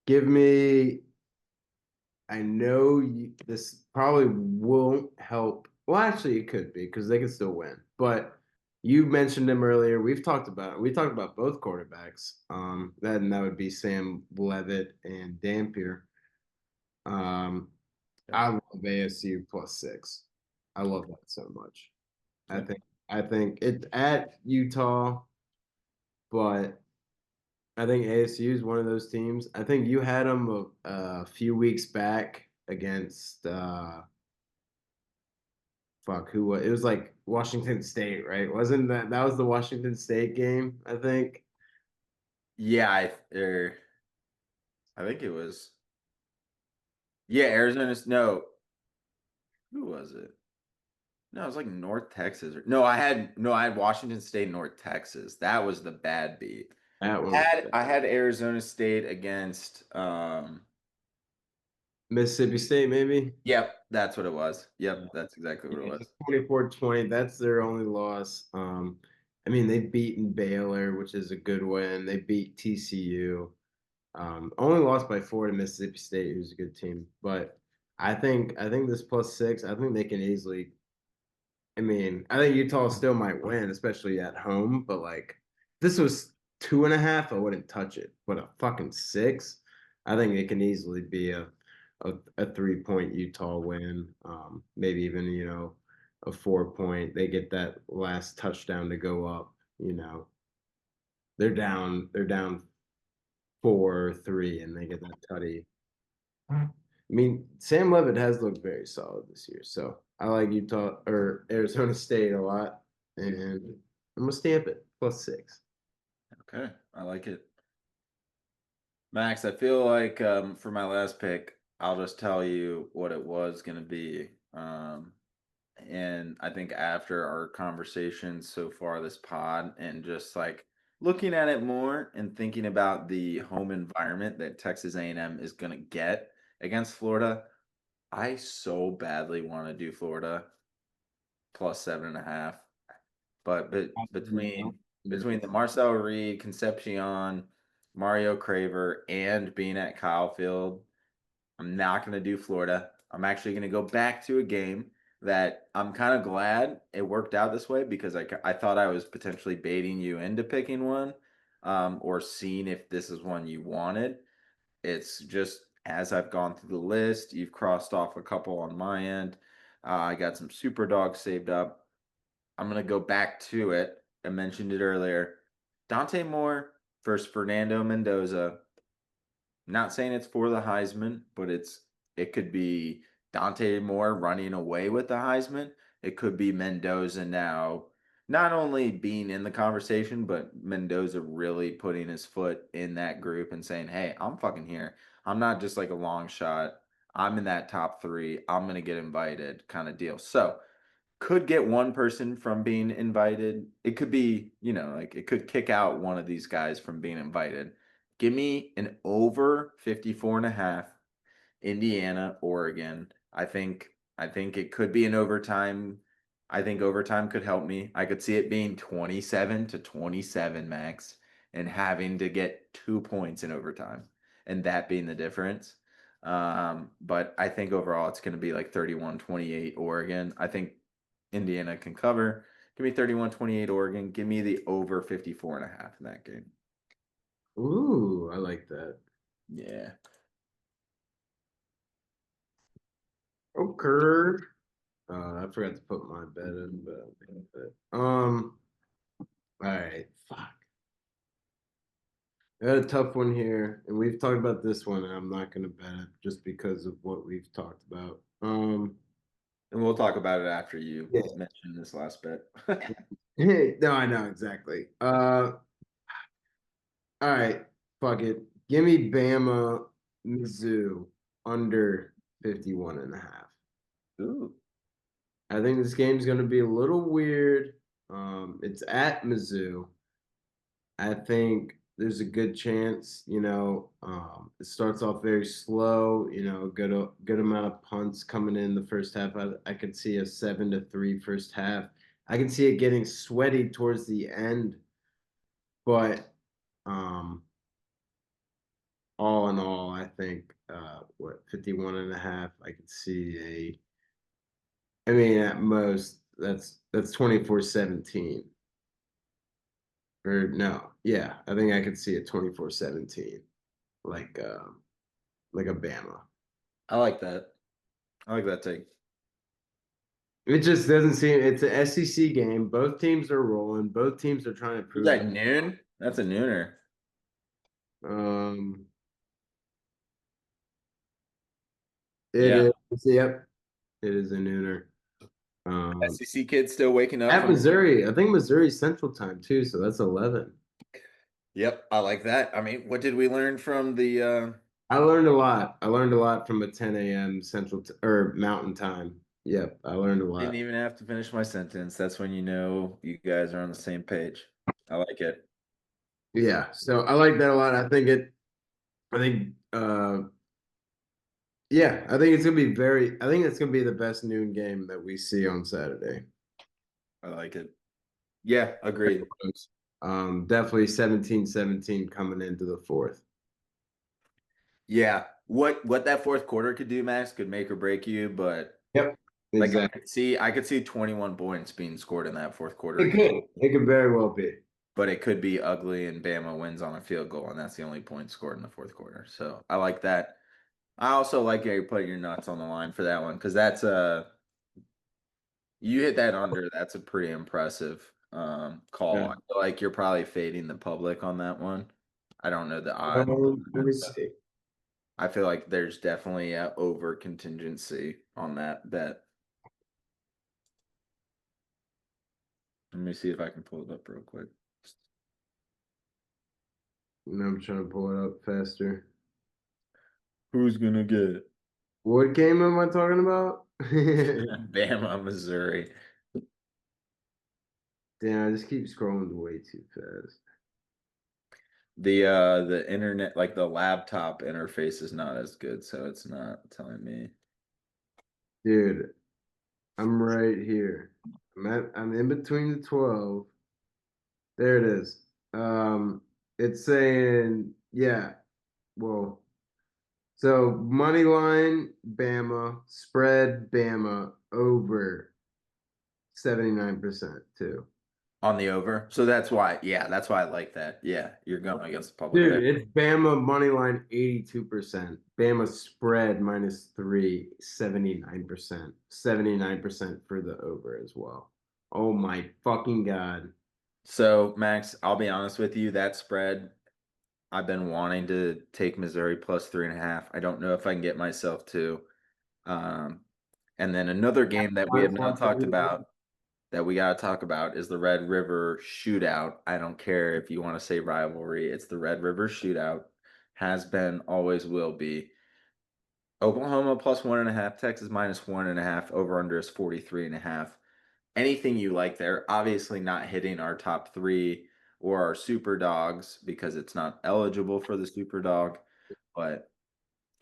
B: give me. I know this probably won't help. Well, actually, it could be because they could still win. But you mentioned him earlier. We've talked about it. We talked about both quarterbacks. That would be Sam Levitt and Dampier. Um,
A: Yep.
B: I love ASU +6. I love that so much. I
A: Okay.
B: think I think it's at Utah, but I think ASU is one of those teams. I think you had them a few weeks back against fuck who was it was like Washington State, right? Wasn't that was the Washington State game, I think.
A: Yeah, I think it was. Yeah, Arizona's. No, who was it? No, it was like North Texas. No, I had Washington State, North Texas. That was the bad beat.
B: That
A: I
B: one was
A: had
B: bad.
A: I had Arizona State against.
B: Mississippi State, maybe.
A: Yep, that's what it was. Yep, that's exactly what it
B: Yeah,
A: was.
B: 24-20. That's their only loss. I mean, they've beaten Baylor, which is a good win. They beat TCU. Only lost by 4 to Mississippi State, who's a good team. But I think this +6, I think they can easily. I mean, I think Utah still might win, especially at home. But like, if this was 2.5, I wouldn't touch it. But a fucking 6, I think it can easily be a 3-point Utah win. Maybe even a 4-point. They get that last touchdown to go up. They're down 4-3, and they get that tutty. I mean, Sam Levitt has looked very solid this year, so I like Utah or Arizona State a lot, and I'm gonna stamp it +6.
A: Okay, I like it. Max, I feel like for my last pick, I'll just tell you what it was going to be. And I think after our conversation so far this pod and just like looking at it more and thinking about the home environment that Texas A&M is going to get against Florida, I so badly want to do Florida plus 7.5. But between the Marcel Reed, Concepcion, Mario Craver, and being at Kyle Field, I'm not going to do Florida. I'm actually going to go back to a game that I'm kind of glad it worked out this way because I thought I was potentially baiting you into picking one, or seeing if this is one you wanted. It's just as I've gone through the list, you've crossed off a couple on my end. I got some super dogs saved up. I'm going to go back to it. I mentioned it earlier. Dante Moore versus Fernando Mendoza. Not saying it's for the Heisman, but it could be Dante Moore running away with the Heisman. It could be Mendoza now not only being in the conversation, but Mendoza really putting his foot in that group and saying, "Hey, I'm fucking here. I'm not just like a long shot. I'm in that top three. I'm gonna get invited," kind of deal. So could get one person from being invited. It could be, like it could kick out one of these guys from being invited. Give me an over 54.5, Indiana, Oregon. I think it could be an overtime. I think overtime could help me. I could see it being 27-27 max and having to get 2 points in overtime and that being the difference. But I think overall it's going to be like 31-28 Oregon. I think Indiana can cover. Give me 31-28 Oregon. Give me the over 54.5 in that game.
B: Ooh, I like that.
A: Yeah.
B: Okay. I forgot to put my bet in, but all right, fuck. I had a tough one here, and we've talked about this one, and I'm not gonna bet it just because of what we've talked about.
A: And we'll talk about it after you
B: Yeah.
A: mention this last bet.
B: No, I know exactly. All right, fuck it. Give me Bama, Mizzou under 51.5.
A: Ooh.
B: I think this game's going to be a little weird. It's at Mizzou. I think there's a good chance, it starts off very slow, good amount of punts coming in the first half. I could see a 7-3 first half. I can see it getting sweaty towards the end, but um, all in all, I think 51 and a half, I could see I mean, at most that's 24-17. Or no, yeah, I think I could see it 24-17. Like like a Bama.
A: I like that. I like that take.
B: It just doesn't seem it's an SEC game. Both teams are rolling. Both teams are trying to
A: Is
B: prove
A: that noon? That's a nooner.
B: um it
A: Yeah.
B: is yep, it is a nooner. Um
A: SEC kids still waking up
B: at
A: from.
B: Missouri. I think Missouri's Central Time too, so that's 11.
A: Yep, I like that. I mean, what did we learn from the
B: I learned a lot. I learned a lot from a 10 a.m. or Mountain Time. Yep, I learned a
A: didn't
B: lot.
A: even have to finish my sentence. That's when you know you guys are on the same page. I like it.
B: Yeah, so I like that a lot. I think yeah, I think it's gonna be I think it's gonna be the best noon game that we see on Saturday.
A: I like it. Yeah, agreed.
B: Definitely 17-17 coming into the fourth.
A: Yeah. What that fourth quarter could do, Max, could make or break you, but
B: Yep,
A: like
B: exactly.
A: I could see 21 points being scored in that fourth quarter
B: It
A: game.
B: could. It could very well be.
A: But it could be ugly and Bama wins on a field goal, and that's the only point scored in the fourth quarter. So I like that. I also like how you put your nuts on the line for that one because that's you hit that under. That's a pretty impressive call.
B: Yeah.
A: I feel like you're probably fading the public on that one. I don't know the odds.
B: Let me see.
A: I feel like there's definitely a over contingency on that bet. Let me see if I can pull it up real quick.
B: I'm trying to pull it up faster.
A: Who's gonna get it?
B: What game am I talking about?
A: Bama, Missouri.
B: Damn, I just keep scrolling way too fast.
A: The internet, like the laptop interface is not as good, so it's not telling me.
B: Dude, I'm right here. I'm in between the 12. There it is. It's saying, yeah, well, so money line Bama, spread Bama over 79% too.
A: On the over. So that's why, yeah, that's why I like that. Yeah, you're going against the public
B: Dude,
A: there.
B: it's Bama money line 82%. Bama spread -3, 79%. 79% for the over as well. Oh my fucking God.
A: So, Max, I'll be honest with you, that spread, I've been wanting to take Missouri plus 3.5. I don't know if I can get myself to. Um, and then another game that we have not talked about that we got to talk about is the Red River Shootout. I don't care if you want to say rivalry, it's the Red River Shootout. Has been, always will be. Oklahoma plus 1.5, Texas minus 1.5, over under is 43.5. Anything you like there. Obviously, not hitting our top three or our super dogs because it's not eligible for the super dog. But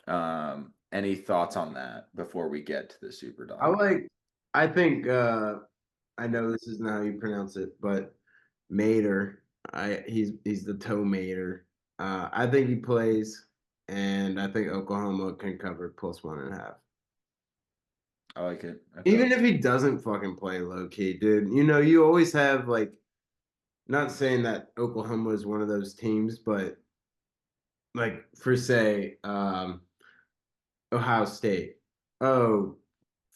A: any thoughts on that before we get to the super
B: I
A: dog?
B: like, I think, I know this isn't how you pronounce it, but Mater, he's the toe Mater. I think he plays, and I think Oklahoma can cover +1.5.
A: I like it. I feel
B: Even if he doesn't fucking play low key, dude, you always have like, not saying that Oklahoma is one of those teams, but like for say, Ohio State. Oh,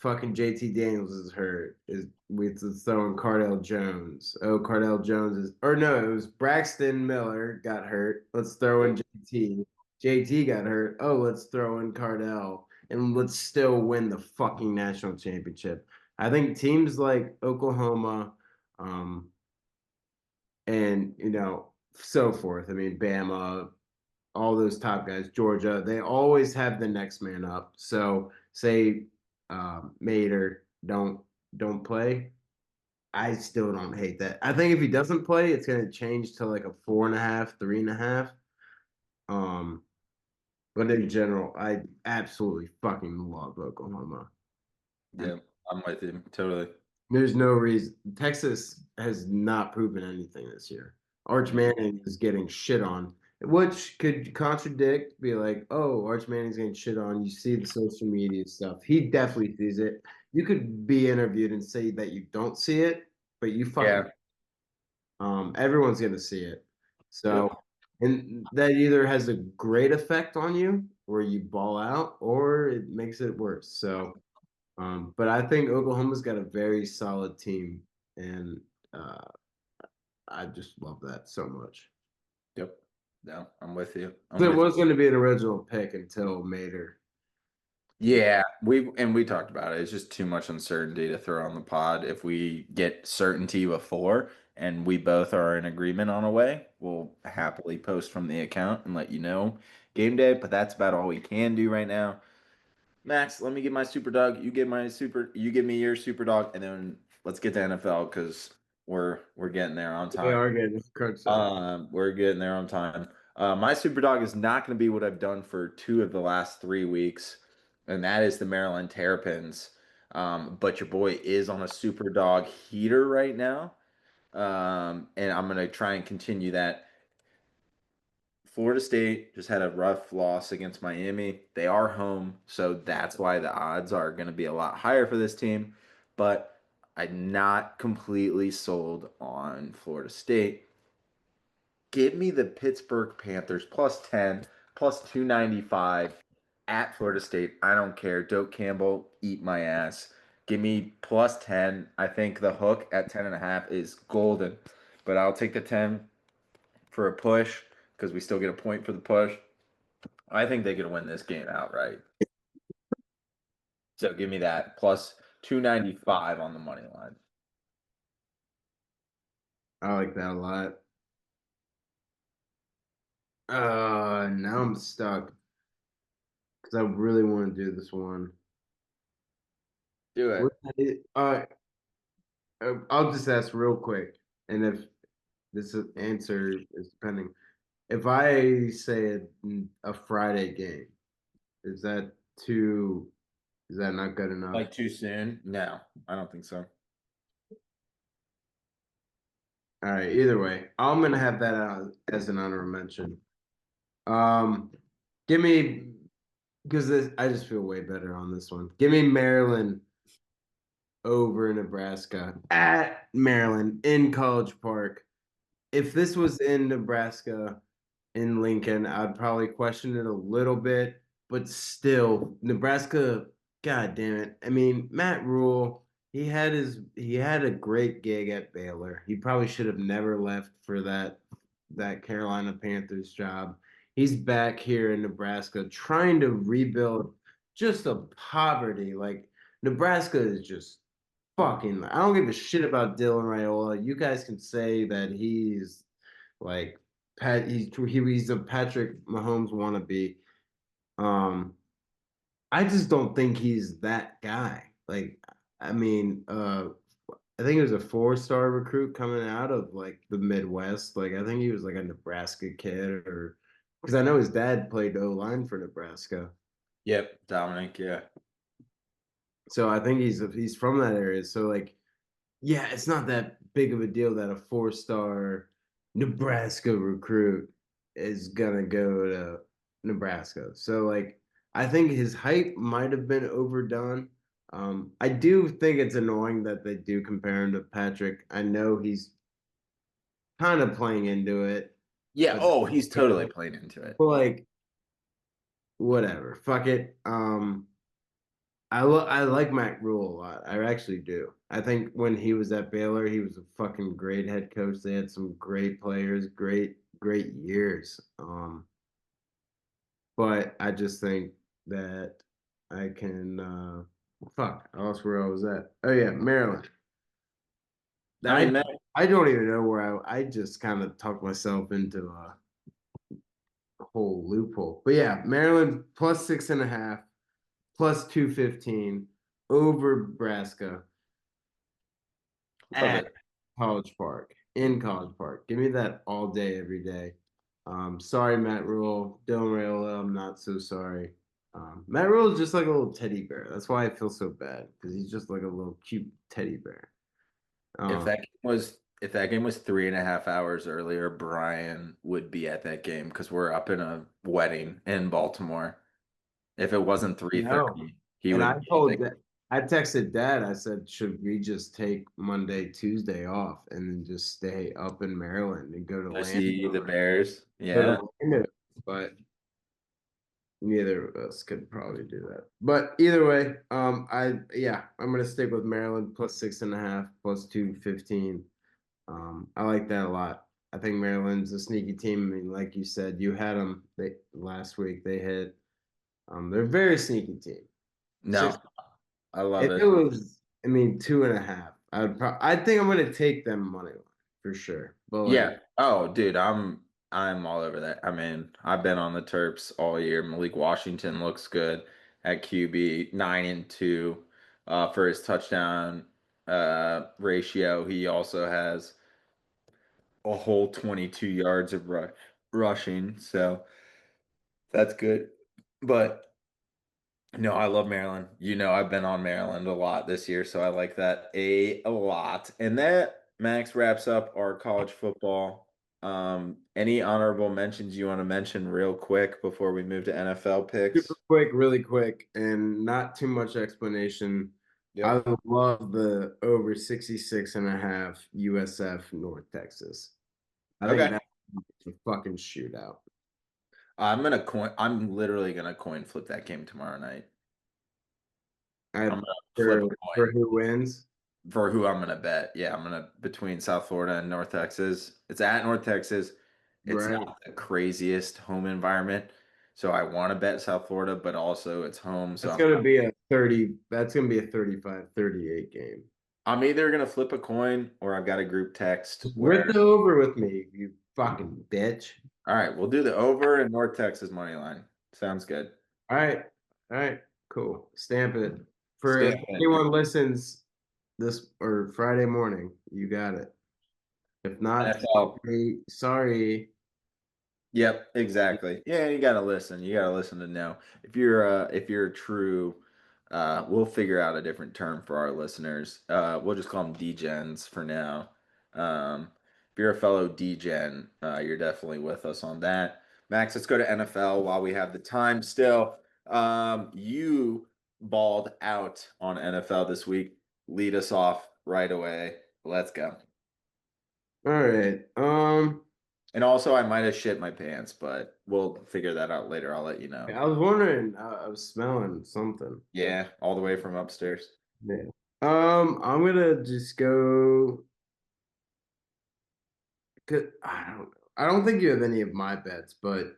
B: fucking JT Daniels is hurt. Is we throwing Cardell Jones. Oh, Cardell Jones is, or no, it was Braxton Miller got hurt. Let's throw in JT. JT got hurt. Oh, let's throw in Cardell and let's still win the fucking national championship. I think teams like Oklahoma, um, and so forth. I mean, Bama, all those top guys, Georgia, they always have the next man up. So say Mater, don't. don't play, I still don't hate that. I think if he doesn't play, it's gonna change to like a 4.5, 3.5. Um, but in general, I absolutely fucking love Oklahoma. And
A: Yeah, I'm with you totally.
B: there's no reason Texas has not proven anything this year. Arch
A: Mm.
B: Manning is getting shit on, which could contradict, be like, oh, Arch Manning's getting shit on. You see the social media stuff. He definitely sees it. You could be interviewed and say that you don't see it, but you fucking
A: Yeah.
B: everyone's gonna see it. So,
A: Yep.
B: and that either has a great effect on you where you ball out or it makes it worse. So, but I think Oklahoma's got a very solid team, and uh, I just love that so much.
A: Yep. No, I'm with you. I'm
B: So it
A: with you.
B: was going to be an original pick until Mater.
A: Yeah, we talked about it. It's just too much uncertainty to throw on the pod. If we get certainty before and we both are in agreement on a way, we'll happily post from the account and let you know game day. But that's about all we can do right now. Max, let me get my super dog. You give me your super dog, and then let's get to NFL because we're getting there on
B: We
A: time.
B: are getting crunch time.
A: We're getting there on time. My super dog is not going to be what I've done for 2 of the last 3 weeks, and that is the Maryland Terrapins. But your boy is on a super dog heater right now, and I'm going to try and continue that. Florida State just had a rough loss against Miami. They are home, so that's why the odds are going to be a lot higher for this team. But I'm not completely sold on Florida State. Give me the Pittsburgh Panthers plus 10, plus 295 at Florida State. I don't care. Doak Campbell, eat my ass. Give me plus 10. I think the hook at 10.5 is golden, but I'll take the 10 for a push because we still get a point for the push. I think they could win this game outright. So give me that plus 295 on the money line.
B: I like that a lot. Now I'm stuck because I really want to do this one.
A: Do
B: What-
A: it.
B: Uh, I'll just ask real quick, and if this answer is depending, if I say a Friday game, is that too? Is that not good enough?
A: Like too soon? No, I don't think so.
B: All right. Either way, I'm gonna have that as an honorable mention. Um, give me because I just feel way better on this one. Give me Maryland over Nebraska at Maryland in College Park. If this was in Nebraska, in Lincoln, I'd probably question it a little bit, but still, Nebraska, god damn it. I mean, Matt Rule, he had a great gig at Baylor. He probably should have never left for that Carolina Panthers job. He's back here in Nebraska trying to rebuild just a poverty. Like Nebraska is just fucking I don't give a shit about Dylan Raiola. You guys can say that he's like he's a Patrick Mahomes wannabe. Um, I just don't think he's that guy. Like, I mean, I think he was a 4-star recruit coming out of like the Midwest. Like, I think he was like a Nebraska kid, or because I know his dad played O line for Nebraska.
A: Yep, Dominic, yeah.
B: So I think he's from that area. So like, yeah, it's not that big of a deal that a 4-star Nebraska recruit is gonna go to Nebraska. So like I think his hype might have been overdone. I do think it's annoying that they do compare him to Patrick. I know he's kind of playing into it,
A: Yeah,
B: but
A: oh, he's totally playing into it.
B: like whatever. Fuck it. I like Matt Rule a lot. I actually do. I think when he was at Baylor, he was a fucking great head coach. They had some great players, great years. But I just think that I can fuck. I lost where I was at. Oh yeah, Maryland.
A: I
B: I
A: mean, Matt,
B: I don't even know where I just kind of talked myself into a whole loophole. But yeah, Maryland plus 6.5, plus 215 over Nebraska.
A: Love
B: at
A: it.
B: College Park, in College Park. Give me that all day, every day. Sorry, Matt Rule. Dylan Rayola, I'm not so sorry. Matt Rule is just like a little teddy bear. That's why I feel so bad because he's just like a little cute teddy bear. Um,
A: If that game was 3.5 hours earlier, Brian would be at that game because we're up in a wedding in Baltimore. If it wasn't
B: no.
A: 3:30, he
B: And
A: would
B: I
A: be at
B: told
A: the
B: that I texted Dad. I said, should we just take Monday, Tuesday off and then just stay up in Maryland and go to
A: to see the
B: Landover?
A: Bears.
B: Go
A: Yeah.
B: to Landover. But neither of us could probably do that. But either way, I'm gonna stick with Maryland plus 6.5, plus 215. I like that a lot. I think Maryland's a sneaky team. I mean, like you said, you had them last week. They hit. They're a very sneaky team. Six.
A: No, I love
B: If it
A: it.
B: was, I mean, 2.5, I think I'm gonna take them money line for sure. But like,
A: Yeah. Oh, dude, I'm all over that. I mean, I've been on the Terps all year. Malik Washington looks good at QB, 9-2 for his touchdown ratio. He also has a whole 22 yards of rushing, so that's good. But no, I love Maryland. You know, I've been on Maryland a lot this year, so I like that a lot. And that, Max, wraps up our college football. Any honorable mentions you want to mention real quick before we move to NFL
B: super
A: picks?
B: quick, really quick, and not too much explanation. I
A: Yep.
B: love the over 66.5 USF North Texas. I think
A: Okay.
B: that's a fucking shootout.
A: I'm literally gonna coin flip that game tomorrow night.
B: I
A: I'm gonna flip
B: for
A: a
B: for
A: coin
B: who wins,
A: for who I'm gonna bet. Yeah, I'm gonna between South Florida and North Texas. It's at North Texas. It's
B: right?
A: not the craziest home environment, so I want to bet South Florida, but also it's home, so
B: That's gonna be a 30. That's gonna be a 35-38 game.
A: I'm either gonna flip a coin or I've got a group text
B: Rip
A: where,
B: the over with me, you fucking bitch.
A: all right, we'll do the over in North Texas money line. Sounds good.
B: All right, all right, cool. Stamp it. For if
A: Stamp it.
B: anyone listens this or Friday morning, you got it. If not,
A: NFL.
B: sorry.
A: Yep, exactly. Yeah, you gotta listen. You gotta listen to know. If you're a true we'll figure out a different term for our listeners. We'll just call them degens for now. If you're a fellow degen, you're definitely with us on that. Max, let's go to NFL while we have the time still. You balled out on NFL this week. Lead us off right away. Let's go.
B: All right.
A: And also, I might have shit my pants, but we'll figure that out later. I'll let you know.
B: I was wondering. I was smelling something.
A: Yeah, all the way from upstairs.
B: Yeah. I'm gonna just go. I don't know. I don't think you have any of my bets, but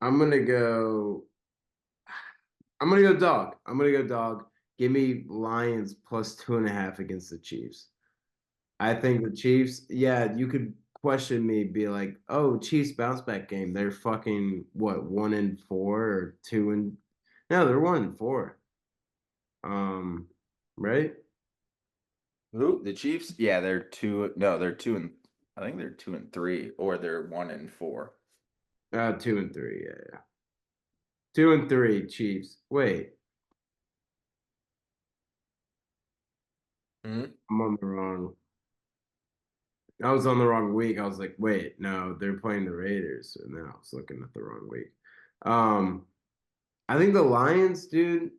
B: I'm gonna go. I'm gonna go dog. I'm gonna go dog. Give me Lions plus 2.5 against the Chiefs. I think the Chiefs, yeah, you could question me, be like, oh, Chiefs bounce back game. They're fucking what, 1-4 or two and no, they're 1-4. Um, right?
A: Who? The Chiefs? Yeah, they're two. No, they're two and I think they're 2-3, or they're 1-4.
B: 2-3, yeah, yeah. 2-3, Chiefs. Wait,
A: Hmm.
B: I'm on the wrong. I was on the wrong week. I was like, wait, no, they're playing the Raiders. So now I was looking at the wrong week. Um, I think the Lions, dude.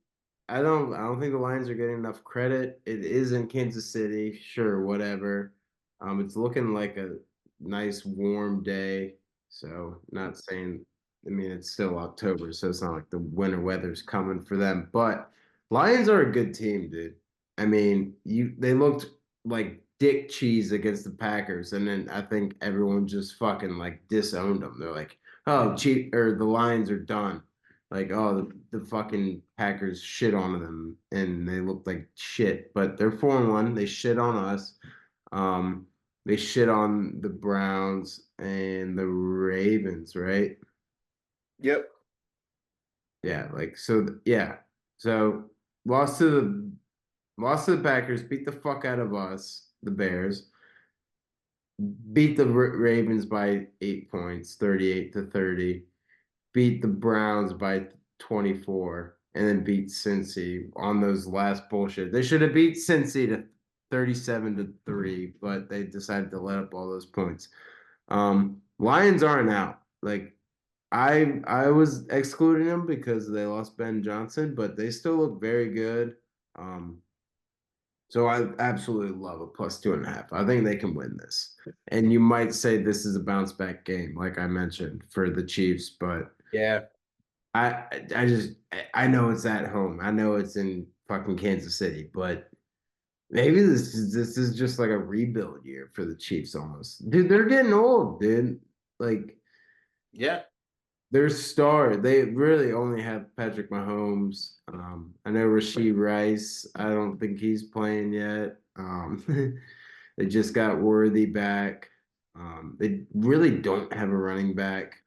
B: I don't think the Lions are getting enough credit. It is in Kansas City, sure, whatever. It's looking like a nice warm day. So not saying, I mean, it's still October, so it's not like the winter weather's coming for them. But Lions are a good team, dude. I mean, they looked like dick cheese against the Packers, and then I think everyone just fucking like disowned them. They're like, oh, cheap or the Lions are done. Like, oh, the fucking Packers shit on them and they look like shit, but they're 4-1. They shit on us. They shit on the Browns and the Ravens, right?
A: Yep.
B: Yeah, like so. Yeah, so lost to the lost to the Packers, beat the fuck out of us, the Bears, beat the Ravens by 8 points, 38-30, beat the Browns by 24, and then beat Cincy on those last bullshit. They should have beat Cincy to 37-3, but they decided to let up all those points. Lions aren't out. Like I was excluding them because they lost Ben Johnson, but they still look very good. Um, so I absolutely love a +2.5. I think they can win this. And you might say this is a bounce back game, like I mentioned, for the Chiefs, but
A: Yeah.
B: I know it's at home. I know it's in fucking Kansas City, but maybe this is just like a rebuild year for the Chiefs almost. Dude, they're getting old, dude. Like
A: Yeah.
B: their star, they really only have Patrick Mahomes. I know Rasheed Rice. I don't think he's playing yet. They just got Worthy back. They really don't have a running back.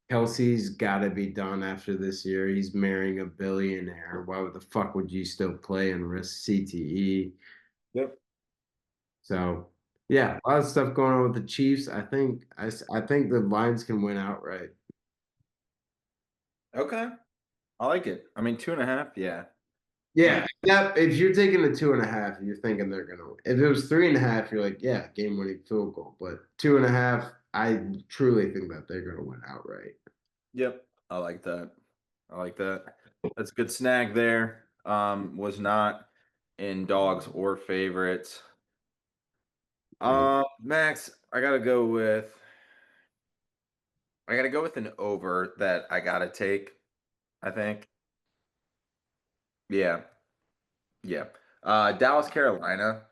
B: Kelsey's got to be done after this year. He's marrying a billionaire. Why the fuck would you still play and risk CTE?
A: Yep.
B: So, yeah, a lot of stuff going on with the Chiefs. I think the Lions can win outright.
A: Okay. I like it. I mean, 2.5. Yeah.
B: Yeah,
A: Uh,
B: if you're taking the 2.5, you're thinking they're gonna win. If it was 3.5, you're like, yeah, game winning field goal. But 2.5, I truly think that they're gonna win outright.
A: yep. I like that. I like that. That's a good snag there. Was not in dogs or favorites.
B: Yeah.
A: Max, I gotta go with an over that I gotta take, I think. Yeah. Yeah. Dallas, Carolina.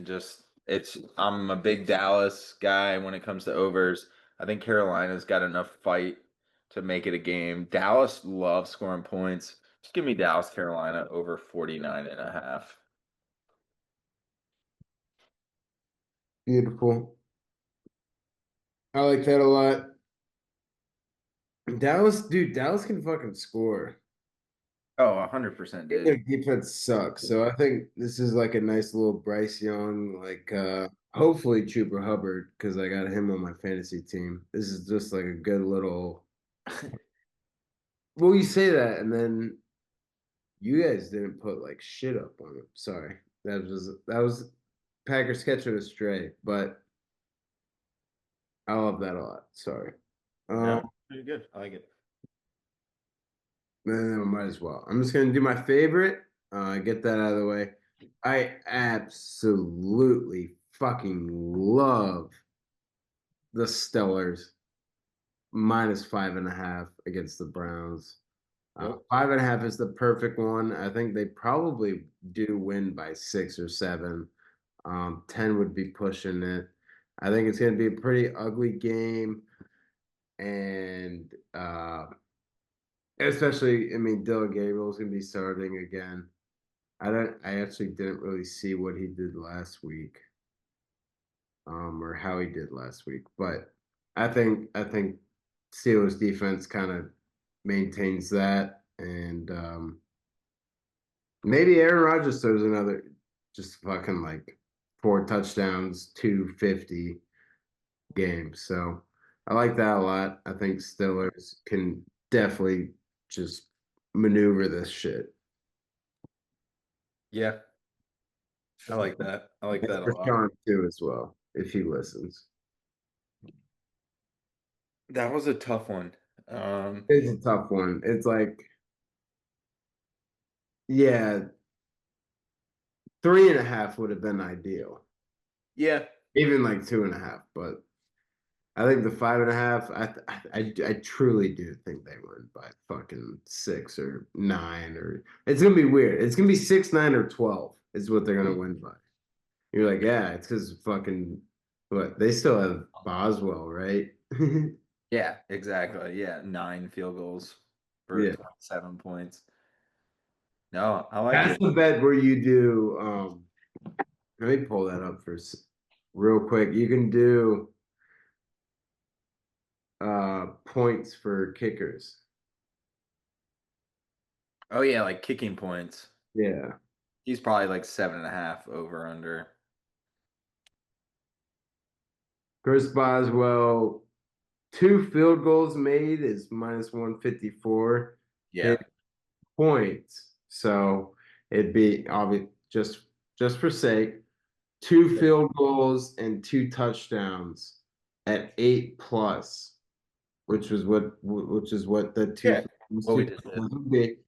A: Just it's I'm a big Dallas guy when it comes to overs. I think Carolina's got enough fight to make it a game. Dallas loves scoring points. Just give me Dallas, Carolina over 49.5.
B: Beautiful. I like that a lot. Dallas, dude, Dallas can fucking score.
A: Oh, 100%,
B: Their
A: dude.
B: defense sucks. So I think this is like a nice little Bryce Young, hopefully Chuba Hubbard, because I got him on my fantasy team. This is just like a good little well, you say that, and then you guys didn't put like shit up on him. Sorry. That was Packers catching a stray, but I love that a lot. Sorry. Um,
A: No, pretty good. I like it.
B: then I might as well. I'm just gonna do my favorite. Get that out of the way. I absolutely fucking love the Stellars -5.5 against the Browns.
A: Yep.
B: 5.5 is the perfect one. I think they probably do win by 6 or 7. 10 would be pushing it. I think it's going to be a pretty ugly game. And especially, I mean, Dylan Gabriel's going to be starting again. I actually didn't really see what he did last week, or how he did last week. But I think Steelers defense kind of maintains that. And maybe Aaron Rodgers throws another just fucking like 4 touchdowns, 250 game. So I like that a lot. I think Steelers can definitely just maneuver this shit.
A: Yeah. I like that. I like
B: That's
A: that a
B: for
A: lot.
B: Sean too as well, if he listens.
A: That was a tough one. Um,
B: It's a tough one. It's like, yeah, 3.5 would have been ideal.
A: yeah.
B: Even like 2.5, but I think the 5.5. I truly do think they win by fucking 6 or 9, or it's gonna be weird. It's gonna be 6, 9, or 12 is what they're gonna win by. You're like, yeah, it's because fucking what they still have Boswell, right?
A: Yeah, exactly. Yeah, 9 field goals for
B: Yeah,
A: 27 points. No, I like
B: that's
A: it.
B: the bet where you do. Let me pull that up real quick. You can do points for kickers.
A: Oh yeah, like kicking points.
B: Yeah.
A: He's probably like 7.5 over under.
B: Chris Boswell, two field goals made is minus 154. His
A: Yeah.
B: points. So it'd be obvious just for sake, two
A: Yeah.
B: field goals and two touchdowns at 8 plus, which is what the
A: Yeah. What
B: two
A: we just did.
B: touchdowns would be,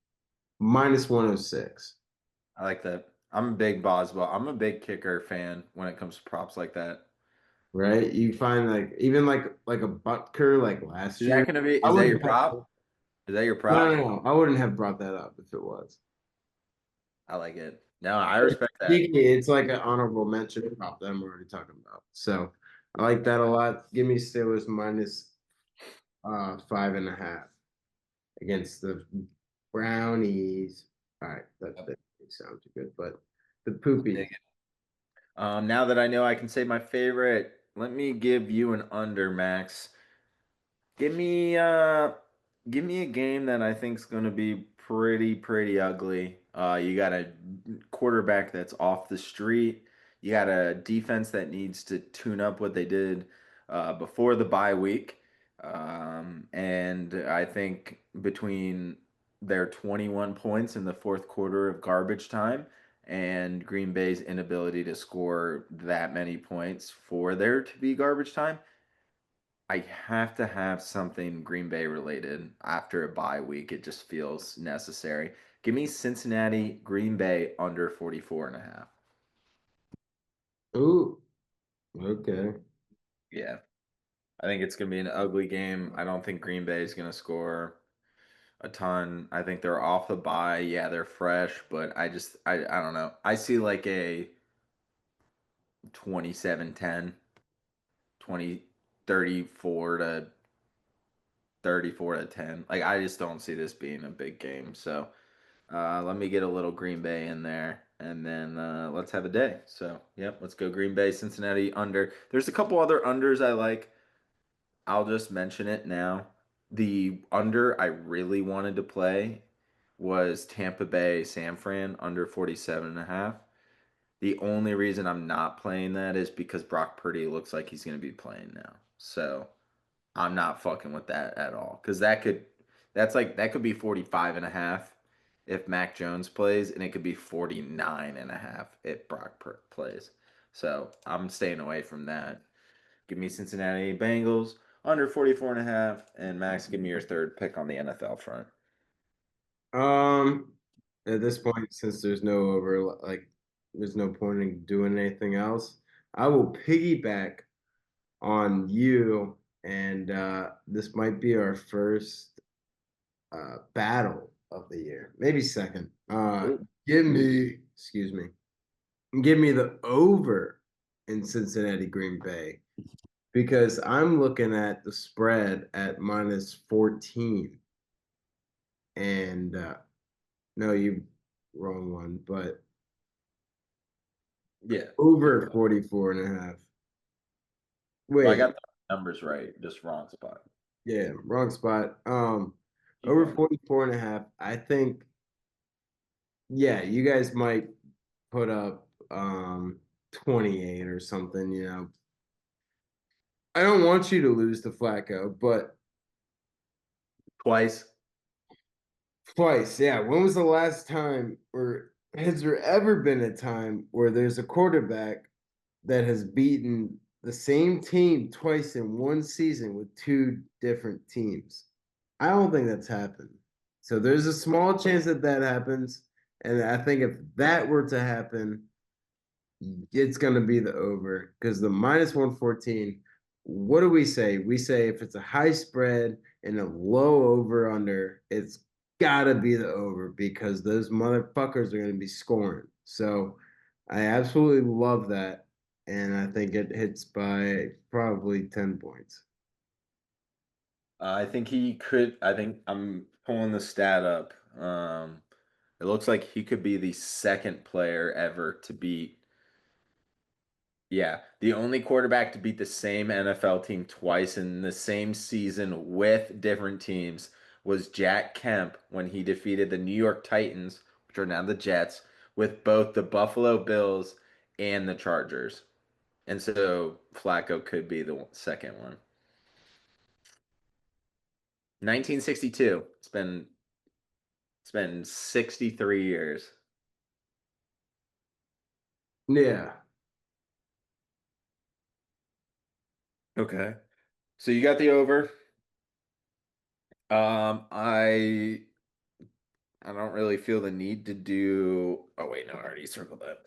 B: minus 106.
A: I like that. I'm a big Boswell. I'm a big kicker fan when it comes to props like that.
B: Right? You find like even like a Butker like last
A: Is that
B: year.
A: gonna be?
B: I
A: Is that your
B: wouldn't have
A: prop? Is that your
B: no,
A: prop?
B: no, no. I wouldn't have brought that up if it was.
A: I like it. No, I respect that.
B: It's like an honorable mention prop that I'm already talking about. So I like that a lot. Give me Steelers minus 5.5 against the Brownies. All right, that sounds good, but the
A: Dig
B: poopy.
A: it. Now that I know I can say my favorite, let me give you an under, Max. Give me give me a game that I think is going to be pretty ugly. You got a quarterback that's off the street. You got a defense that needs to tune up what they did before the bye week. And I think between their 21 points in the fourth quarter of garbage time and Green Bay's inability to score that many points for there to be garbage time, I have to have something Green Bay related after a bye week. It just feels necessary. Give me Cincinnati, Green Bay under 44.5.
B: Ooh, okay.
A: Yeah. I think it's going to be an ugly game. I don't think Green Bay is going to score a ton. I think they're off the bye. Yeah, they're fresh, but I don't know. I see like a 27-10, 34 to 34 to 10. Like I just don't see this being a big game. So, let me get a little Green Bay in there, and then let's have a day. So, yep, let's go Green Bay, Cincinnati under. There's a couple other unders I like. I'll just mention it now. The under I really wanted to play was Tampa Bay, San Fran under 47.5. The only reason I'm not playing that is because Brock Purdy looks like he's going to be playing now. So, I'm not fucking with that at all because that could be 45.5 if Mac Jones plays, and it could be 49.5 if plays. So I'm staying away from that. Give me Cincinnati Bengals under 44.5, and Max, give me your third pick on the NFL front.
B: Um, at this point, since there's no over, like, there's no point in doing anything else. I will piggyback on you, and this might be our first battle of the year, maybe second.
A: Ooh.
B: Excuse me, give me the over in Cincinnati, Green Bay, because I'm looking at the spread at minus 14, and no, you wrong one, but
A: Yeah. Keep
B: over
A: going.
B: 44 and a half.
A: Well, I got
B: Wait,
A: the numbers right, just wrong spot.
B: yeah, wrong spot.
A: Keep
B: Over
A: going.
B: 44 and a half. I think, yeah, you guys might put up 28 or something, you know. I don't want you to lose to Flacco, but
A: Twice.
B: twice, yeah. When was the last time, or has there ever been a time where there's a quarterback that has beaten the same team twice in one season with two different teams? I don't think that's happened. So there's a small chance that that happens. And I think if that were to happen, it's going to be the over because the minus 114, what do we say? We say if it's a high spread and a low over under, it's got to be the over because those motherfuckers are going to be scoring. So I absolutely love that. And I think it hits by probably 10 points.
A: I think he could. I think I'm pulling the stat up. It looks like he could be the second player ever to beat. Yeah, the only quarterback to beat the same NFL team twice in the same season with different teams was Jack Kemp when he defeated the New York Titans which are now the Jets, with both the Buffalo Bills and the Chargers. And so Flacco could be the second one. 1962. It's been 63 years.
B: Yeah.
A: Okay. So you got the over. I don't really feel the need to do. Oh wait, no, I already circled that.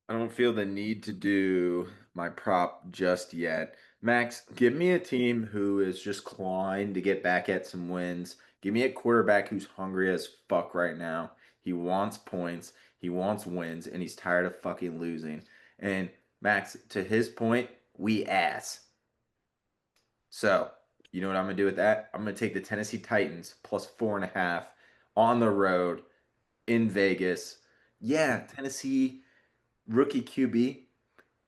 A: I don't feel the need to do my prop just yet. Max, give me a team who is just clawing to get back at some wins. Give me a quarterback who's hungry as fuck right now. He wants points, he wants wins, and he's tired of fucking losing. And Max, to his point, we ass. So, you know what I'm gonna do with that? I'm gonna take the Tennessee Titans plus 4.5 on the road in Vegas. Yeah, Tennessee rookie QB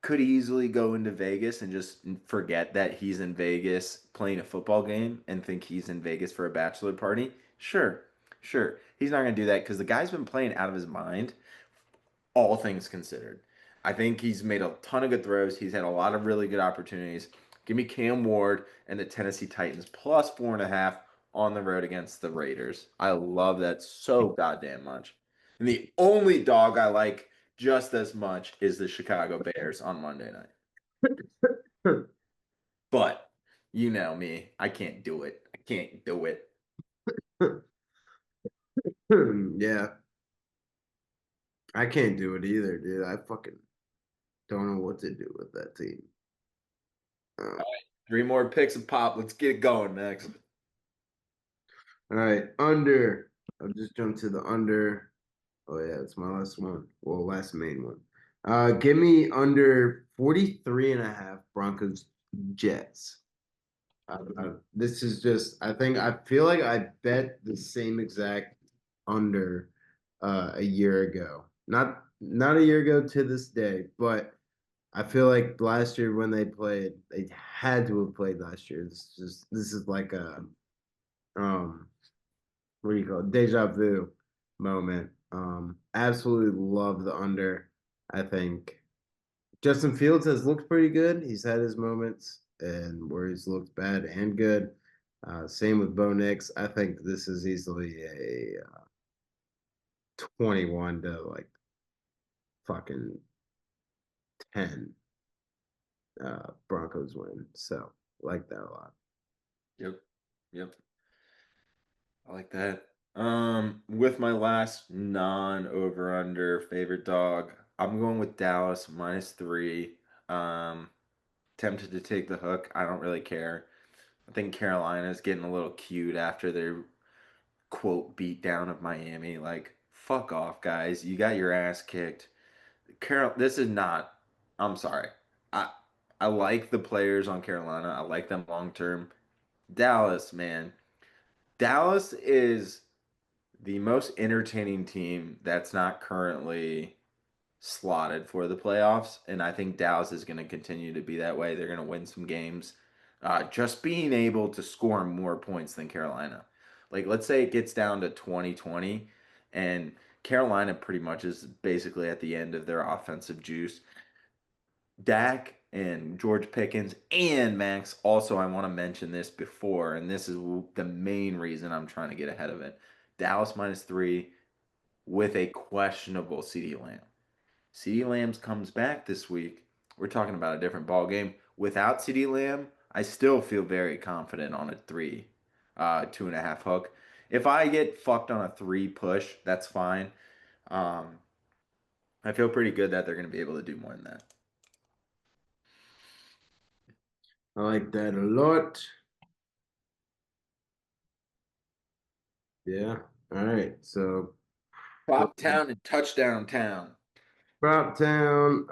A: could easily go into Vegas and just forget that he's in Vegas playing a football game and think he's in Vegas for a bachelor party. Sure, sure. He's not going to do that because the guy's been playing out of his mind, all things considered. I think he's made a ton of good throws. He's had a lot of really good opportunities. Give me Cam Ward and the Tennessee Titans plus 4.5 on the road against the Raiders. I love that so goddamn much. And the only dog I like just as much is the Chicago Bears on Monday night. But you know me, I can't do it. I can't do it.
B: Yeah. I can't do it either, dude. I fucking don't know what to do with that team. Uh,
A: Three more picks of pop. Let's get it going next.
B: all right, under. I'll just jump to the under. Oh yeah, it's my last one. Well, last main one. Give me under 43 and a half Broncos Jets. This is just, I think, I feel like I bet the same exact under a year ago. Not a year ago to this day, but I feel like last year when they played, they had to have played last year. This is like a um what do you call it? Deja vu moment. Absolutely love the under. I think Justin Fields has looked pretty good. He's had his moments and where he's looked bad and good. Same with Bo Nix. I think this is easily a 21 to like fucking 10 Broncos win. So like that a lot.
A: Yep. Yep. I like that. With my last non over under favorite dog, I'm going with Dallas -3. Um, Tempted to take the hook. I don't really care. I think Carolina's getting a little cute after their quote beat down of Miami. Like, fuck off, guys. You got your ass kicked. This is not. I'm sorry. I I like the players on Carolina. I like them long term. Dallas, man. Dallas is the most entertaining team that's not currently slotted for the playoffs, and I think Dallas is going to continue to be that way. They're going to win some games. Just being able to score more points than Carolina. Like, let's say it gets down to 2020, and Carolina pretty much is basically at the end of their offensive juice. Dak and George Pickens and Max. Also, I want to mention this before, and this is the main reason I'm trying to get ahead of it. Dallas -3 with a questionable CD Lamb. CD Lamb's comes back this week. We're talking about a different ball game. Without CD Lamb, I still feel very confident on a 2.5 hook. If I get fucked on a 3 push, that's fine. Um, I feel pretty good that they're going to be able to do more than that.
B: I like that a lot. Yeah. All right. So go
A: Pop town and touchdown town.
B: prop town.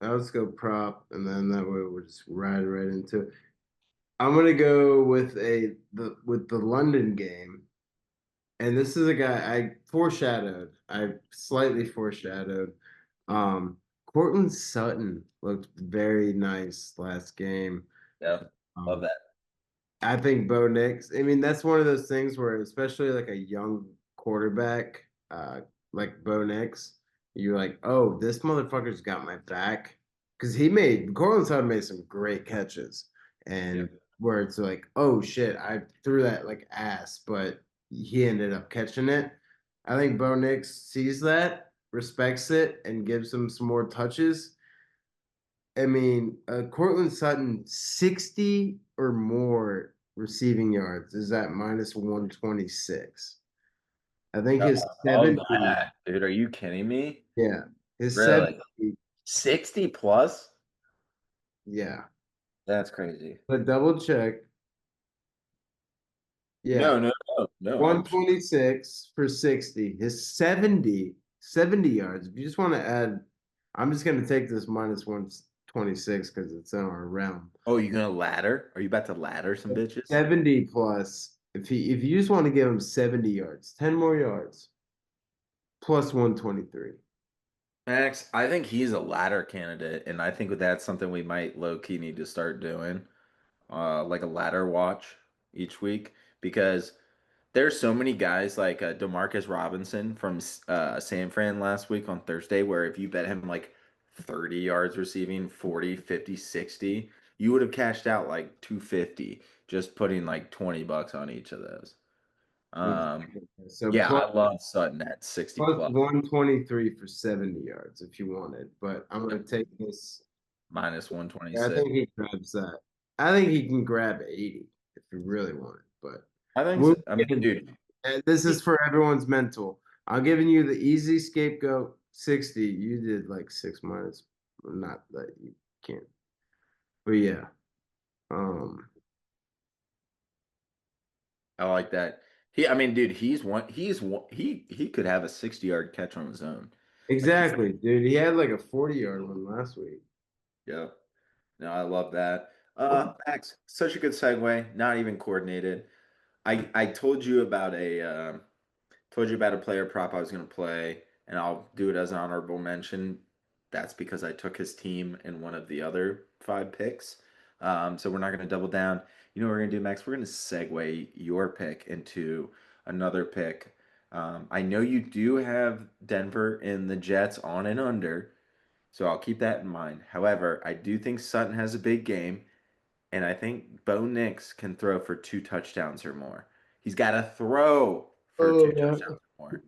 B: Let's go prop, and then that way we'll just ride right into it. I'm gonna go with the London game, and this is a guy I foreshadowed. I slightly foreshadowed. Cortland Sutton looked very nice last game.
A: Yeah, love
B: Um,
A: that.
B: I think Bo Nix. I mean, that's one of those things where, especially like a young quarterback, like Bo Nix, you're like, oh, this motherfucker's got my back. Because Cortland Sutton made some great catches,
A: Yeah.
B: and where it's like, oh shit, I threw that like ass, but he ended up catching it. I think Bo Nix sees that, respects it, and gives him some more touches. I mean, Cortland Sutton, 60 or more receiving yards is at minus 126. I think
A: Oh,
B: his
A: love
B: 70,
A: that, dude. Are you kidding me?
B: yeah, his
A: Really?
B: 70,
A: 60 plus?
B: yeah.
A: That's crazy.
B: But double check,
A: No,
B: yeah,
A: no, no, no.
B: 126 for 60. His 70 yards. If you just want to add, I'm just going to take this minus 126 because it's in our realm.
A: Oh, you gonna ladder? Are you about to ladder some bitches?
B: 70 plus. If you just want to give him 70 yards, 10 more yards, plus 123.
A: Max, I think he's a ladder candidate, and I think that's something we might low key need to start doing, like a ladder watch each week, because there's so many guys like Demarcus Robinson from San Fran last week on Thursday, where if you bet him like 30 yards receiving, 40, 50, 60, you would have cashed out like 250 just putting like 20 bucks on each of those. Um,
B: So
A: yeah, I love Sutton at 60
B: plus
A: plus
B: 123 for 70 yards if you wanted. But I'm going to take this.
A: minus
B: I
A: 126.
B: think he grabs that. I think he can grab 80 if he really wanted. But
A: I think
B: we'll
A: so. I mean,
B: get into
A: dude,
B: and this is for everyone's mental. I'm giving you the easy scapegoat 60. You did like 6 minus. Not that you can't. But yeah. Um,
A: I like that. I mean, dude, he could have a 60-yard catch on his own. Like he,
B: exactly, dude. He had like a 40-yard one last week.
A: yeah. No, I love that. Max, such a good segue. Not even coordinated. I told you about a player prop I was going to play, and I'll do it as an honorable mention. That's because I took his team in one of the other five picks. So we're not going to double down. You know what we're going to do, Max? We're going to segue your pick into another pick. I know you do have Denver in the Jets on and under, so I'll keep that in mind. However, I do think Sutton has a big game. And I think Bo Nix can throw for 2 touchdowns or more. He's got to throw for
B: Oh
A: two
B: yeah.
A: touchdowns or more.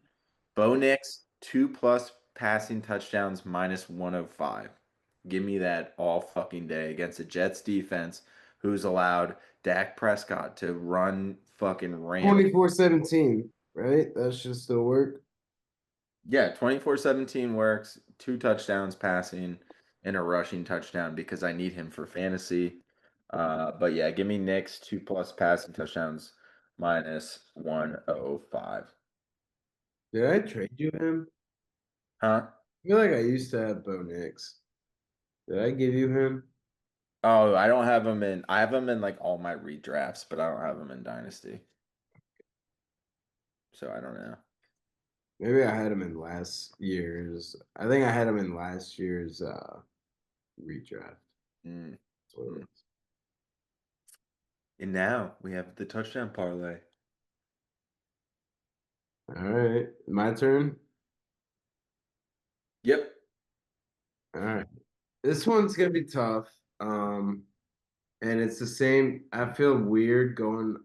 A: Bo Nix, 2+ passing touchdowns minus 105. Give me that all fucking day against a Jets defense who's allowed Dak Prescott to run fucking rampant.
B: 24-17, right? That should still work.
A: Yeah, 24-17 works. 2 touchdowns passing and a rushing touchdown because I need him for fantasy. But yeah, give me Knicks 2+ passing touchdowns minus 105.
B: Did I trade you him?
A: Huh?
B: I feel like I used to have Bo Nix. Did I give you him?
A: Oh, I don't have him in. I have him in like all my redrafts, but I don't have him in Dynasty. So I don't know.
B: Maybe I had him in last year's. I think I had him in last year's redraft.
A: Mm,
B: That's what it
A: mm.
B: was.
A: And now we have the touchdown parlay.
B: All right, my turn.
A: Yep.
B: All right, this one's gonna be tough. And it's the same. I feel weird going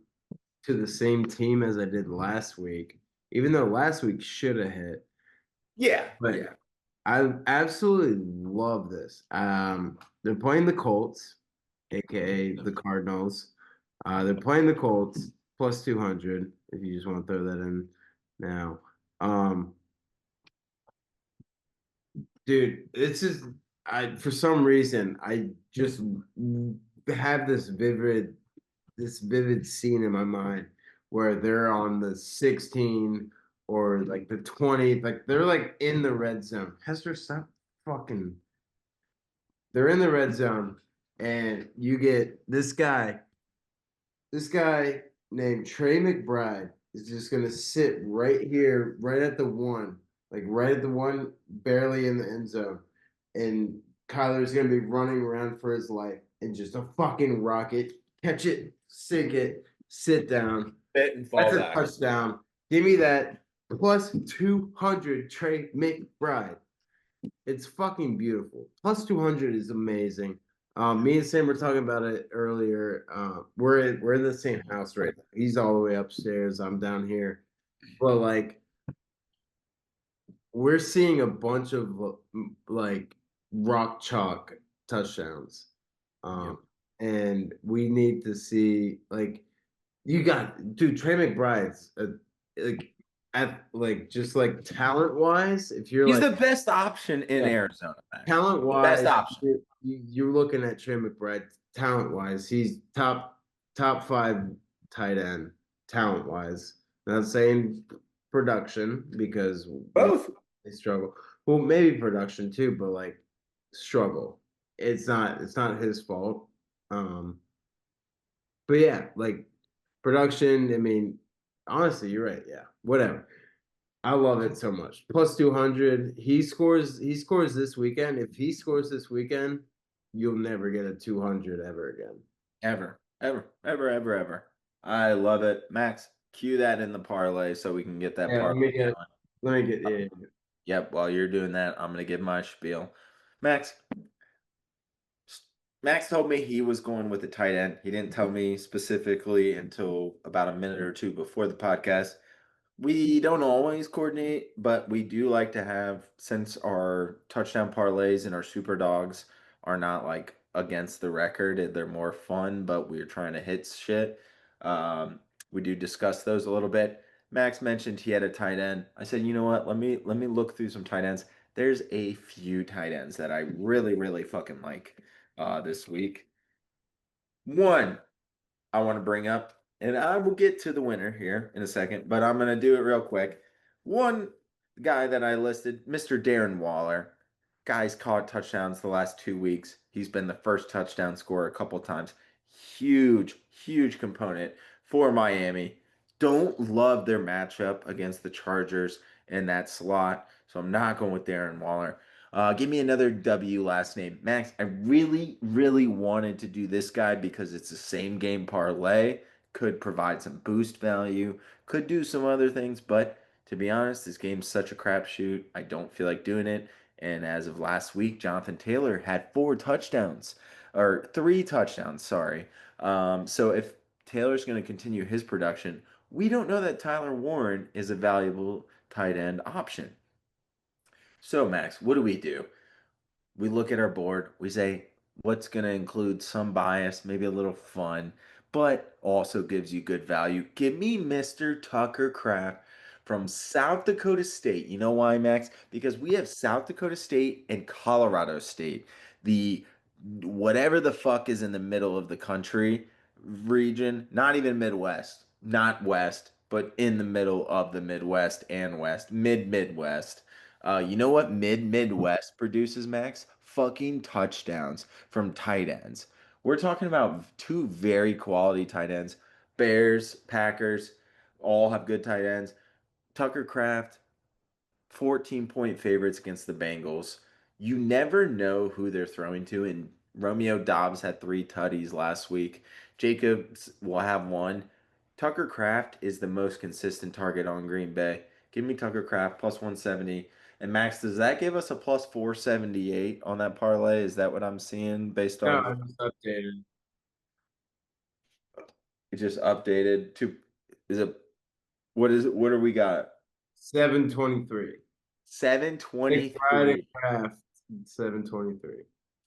B: to the same team as I did last week, even though last week should have hit.
A: Yeah.
B: But
A: Yeah.
B: I absolutely love this. They're playing the Colts, aka the Cardinals. They're playing the Colts plus 200, if you just want to throw that in now. Um, dude, it's just I for some reason I just have this vivid scene in my mind where they're on the 16 or like the 20, like they're like in the red zone. Hester, stop fucking. They're in the red zone, and you get this guy named Trey McBride is just gonna sit right here, right at the one, like right at the one, barely in the end zone, and Kyler's gonna be running around for his life and just a fucking rocket, catch it, sink it, sit down.
A: Fit and
B: That's
A: fall
B: a
A: back.
B: touchdown. Give me that plus 200 Trey McBride. It's fucking beautiful. Plus 200 is amazing. Me and Sam were talking about it earlier. We're in the same house right now. He's all the way upstairs. I'm down here. But like we're seeing a bunch of like rock chalk touchdowns.
A: Yep.
B: Um, and we need to see like you got dude Trey McBride's like at like just like talent wise, if you're
A: He's
B: like
A: the best option in
B: yeah,
A: Arizona, Max.
B: talent
A: The best
B: wise,
A: option.
B: you're looking at Trey McBride talent wise. He's top five tight end talent wise. Not saying production because
A: Both.
B: they struggle. Well, maybe production too, but like struggle. It's not his fault. Um, but yeah, like production. I mean, honestly, you're right. Yeah, whatever. I love it so much. Plus 200. He scores this weekend. If he scores this weekend, you'll never get a 200 ever again.
A: Ever. Ever. Ever. Ever. Ever. I love it. Max, cue that in the parlay so we can get that
B: Yeah,
A: parlay going.
B: yeah.
A: Yep. While you're doing that, I'm going to give my spiel. Max, Max told me he was going with the tight end. He didn't tell me specifically until about a minute or two before the podcast. We don't always coordinate, but we do like to have, since our touchdown parlays and our super dogs are not like against the record, and they're more fun, but we're trying to hit shit. Um, we do discuss those a little bit. Max mentioned he had a tight end. I said, you know what? Let me look through some tight ends. There's a few tight ends that I really, really fucking like this week. One, I want to bring up, and I will get to the winner here in a second, but I'm going to do it real quick. One guy that I listed, Mr. Darren Waller. Guy's caught touchdowns the last 2 weeks. He's been the first touchdown scorer a couple times. Huge, huge component for Miami. Don't love their matchup against the Chargers in that slot, so I'm not going with Darren Waller. Give me another W last name. Max, I really, really wanted to do this guy because it's the same game parlay. Could provide some boost value, could do some other things, but to be honest, this game's such a crapshoot. I don't feel like doing it. And as of last week, Jonathan Taylor had 4 touchdowns, or 3 touchdowns, sorry. So if Taylor's going to continue his production, we don't know that Tyler Warren is a valuable tight end option. So, Max, what do we do? We look at our board, we say what's going to include some bias, maybe a little fun, but also gives you good value. Give me Mr. Tucker Craft from South Dakota State. You know why, Max? Because we have South Dakota State and Colorado State. The whatever the fuck is in the middle of the country region, not even Midwest, not West, but in the middle of the Midwest and West, Midwest. You know what Midwest produces, Max? Fucking touchdowns from tight ends. We're talking about two very quality tight ends. Bears, Packers, all have good tight ends. Tucker Craft, 14-point favorites against the Bengals. You never know who they're throwing to, and Romeo Dobbs had 3 tutties last week. Jacobs will have one. Tucker Craft is the most consistent target on Green Bay. Give me Tucker Craft plus 170. And Max, does that give us a plus 478 on that parlay? Is that what I'm seeing based
B: No,
A: on
B: I just updated.
A: it just updated to is it what is it? What do we got?
B: 723. McBride and
A: 723.
B: Kraft, 723.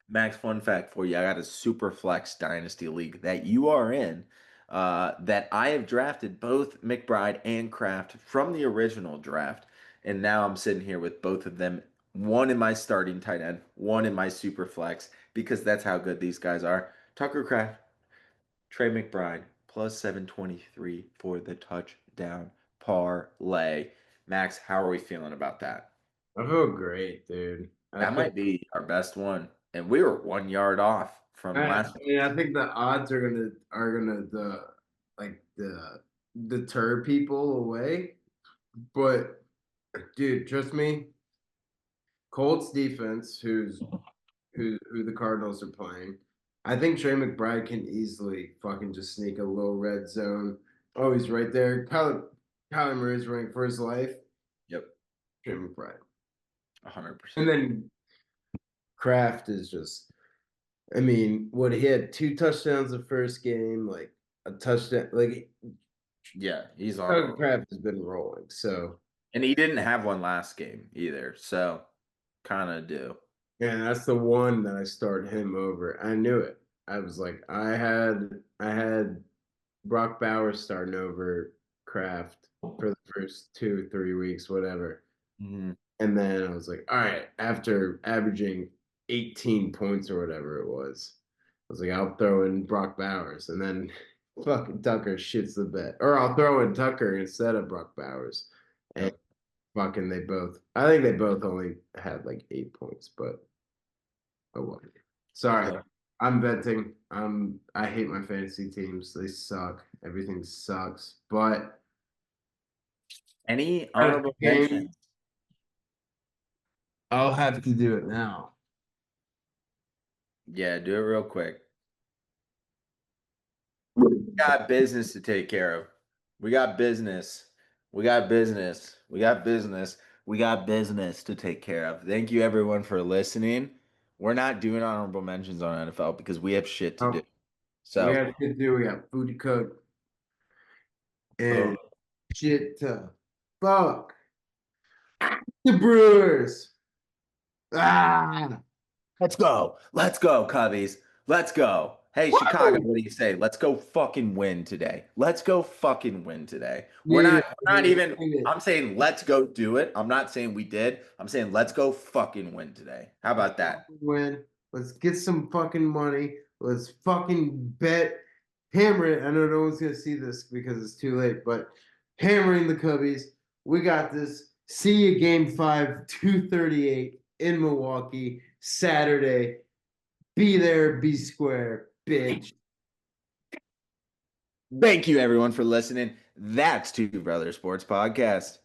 A: Max, fun fact for you. I got a super flex dynasty league that you are in that I have drafted both McBride and Kraft from the original draft. And now I'm sitting here with both of them, one in my starting tight end, one in my super flex, because that's how good these guys are. Tucker Kraft, Trey McBride, plus 723 for the touchdown parlay. Max, how are we feeling about that?
B: I feel great, dude.
A: That might be our best one. And we were 1 yard off from
B: I
A: last
B: mean, I think the odds are gonna the deter people away. But dude, trust me, Colts defense, who the Cardinals are playing. I think Trey McBride can easily fucking just sneak a little red zone. Oh, he's right there. Kyler Murray's running for his life.
A: Yep,
B: Trey McBride. And
A: 100%.
B: then Kraft is just, I mean, what he had 2 touchdowns the first game, like a touchdown. Like
A: Yeah, he's on a
B: Tucker
A: roll.
B: Kraft has been rolling. So,
A: And he didn't have one last game either, so kind of do.
B: and that's the one that I started him over. I knew it. I was like, I had Brock Bowers starting over Kraft for the first 2, 3 weeks, whatever.
A: Mhm.
B: And then I was like, all right, after averaging 18 points or whatever it was, I was like, I'll throw in Brock Bowers. And then fucking Tucker shits the bed. Or I'll throw in Tucker instead of Brock Bowers. And
A: Yep.
B: fucking I think they both only had like 8 points, but oh well. Sorry.
A: Yep.
B: I'm venting. I hate my fantasy teams. They suck. Everything sucks. But
A: Any
B: that's the
A: honorable
B: game.
A: mentions?
B: I'll have to do it now.
A: Yeah, do it real quick. Got business to take care of. We got business. We got business. We got business. We got business to take care of. Thank you everyone for listening. We're not doing honorable mentions on NFL because we have shit to do.
B: Oh, we
A: So,
B: have to do. We got food to cook
A: oh,
B: and shit to fuck the Brewers. Ah,
A: let's go. Let's go, Cubbies. Let's go. Hey, Chicago, what do you say? Let's go fucking win today. Let's go fucking win today. We're
B: need
A: not
B: it.
A: we're not even
B: Need it.
A: I'm saying let's go do it. I'm not saying we did. I'm saying let's go fucking win today. How
B: Let's
A: about that?
B: fucking win. Let's get some fucking money. Let's fucking bet. Hammer it. I know no one's gonna see this because it's too late, but hammering the Cubbies. We got this. See you game five, 2:38 in Milwaukee, Saturday. Be there, be square, bitch.
A: Thank you everyone for listening. That's Two Brothers Sports Podcast.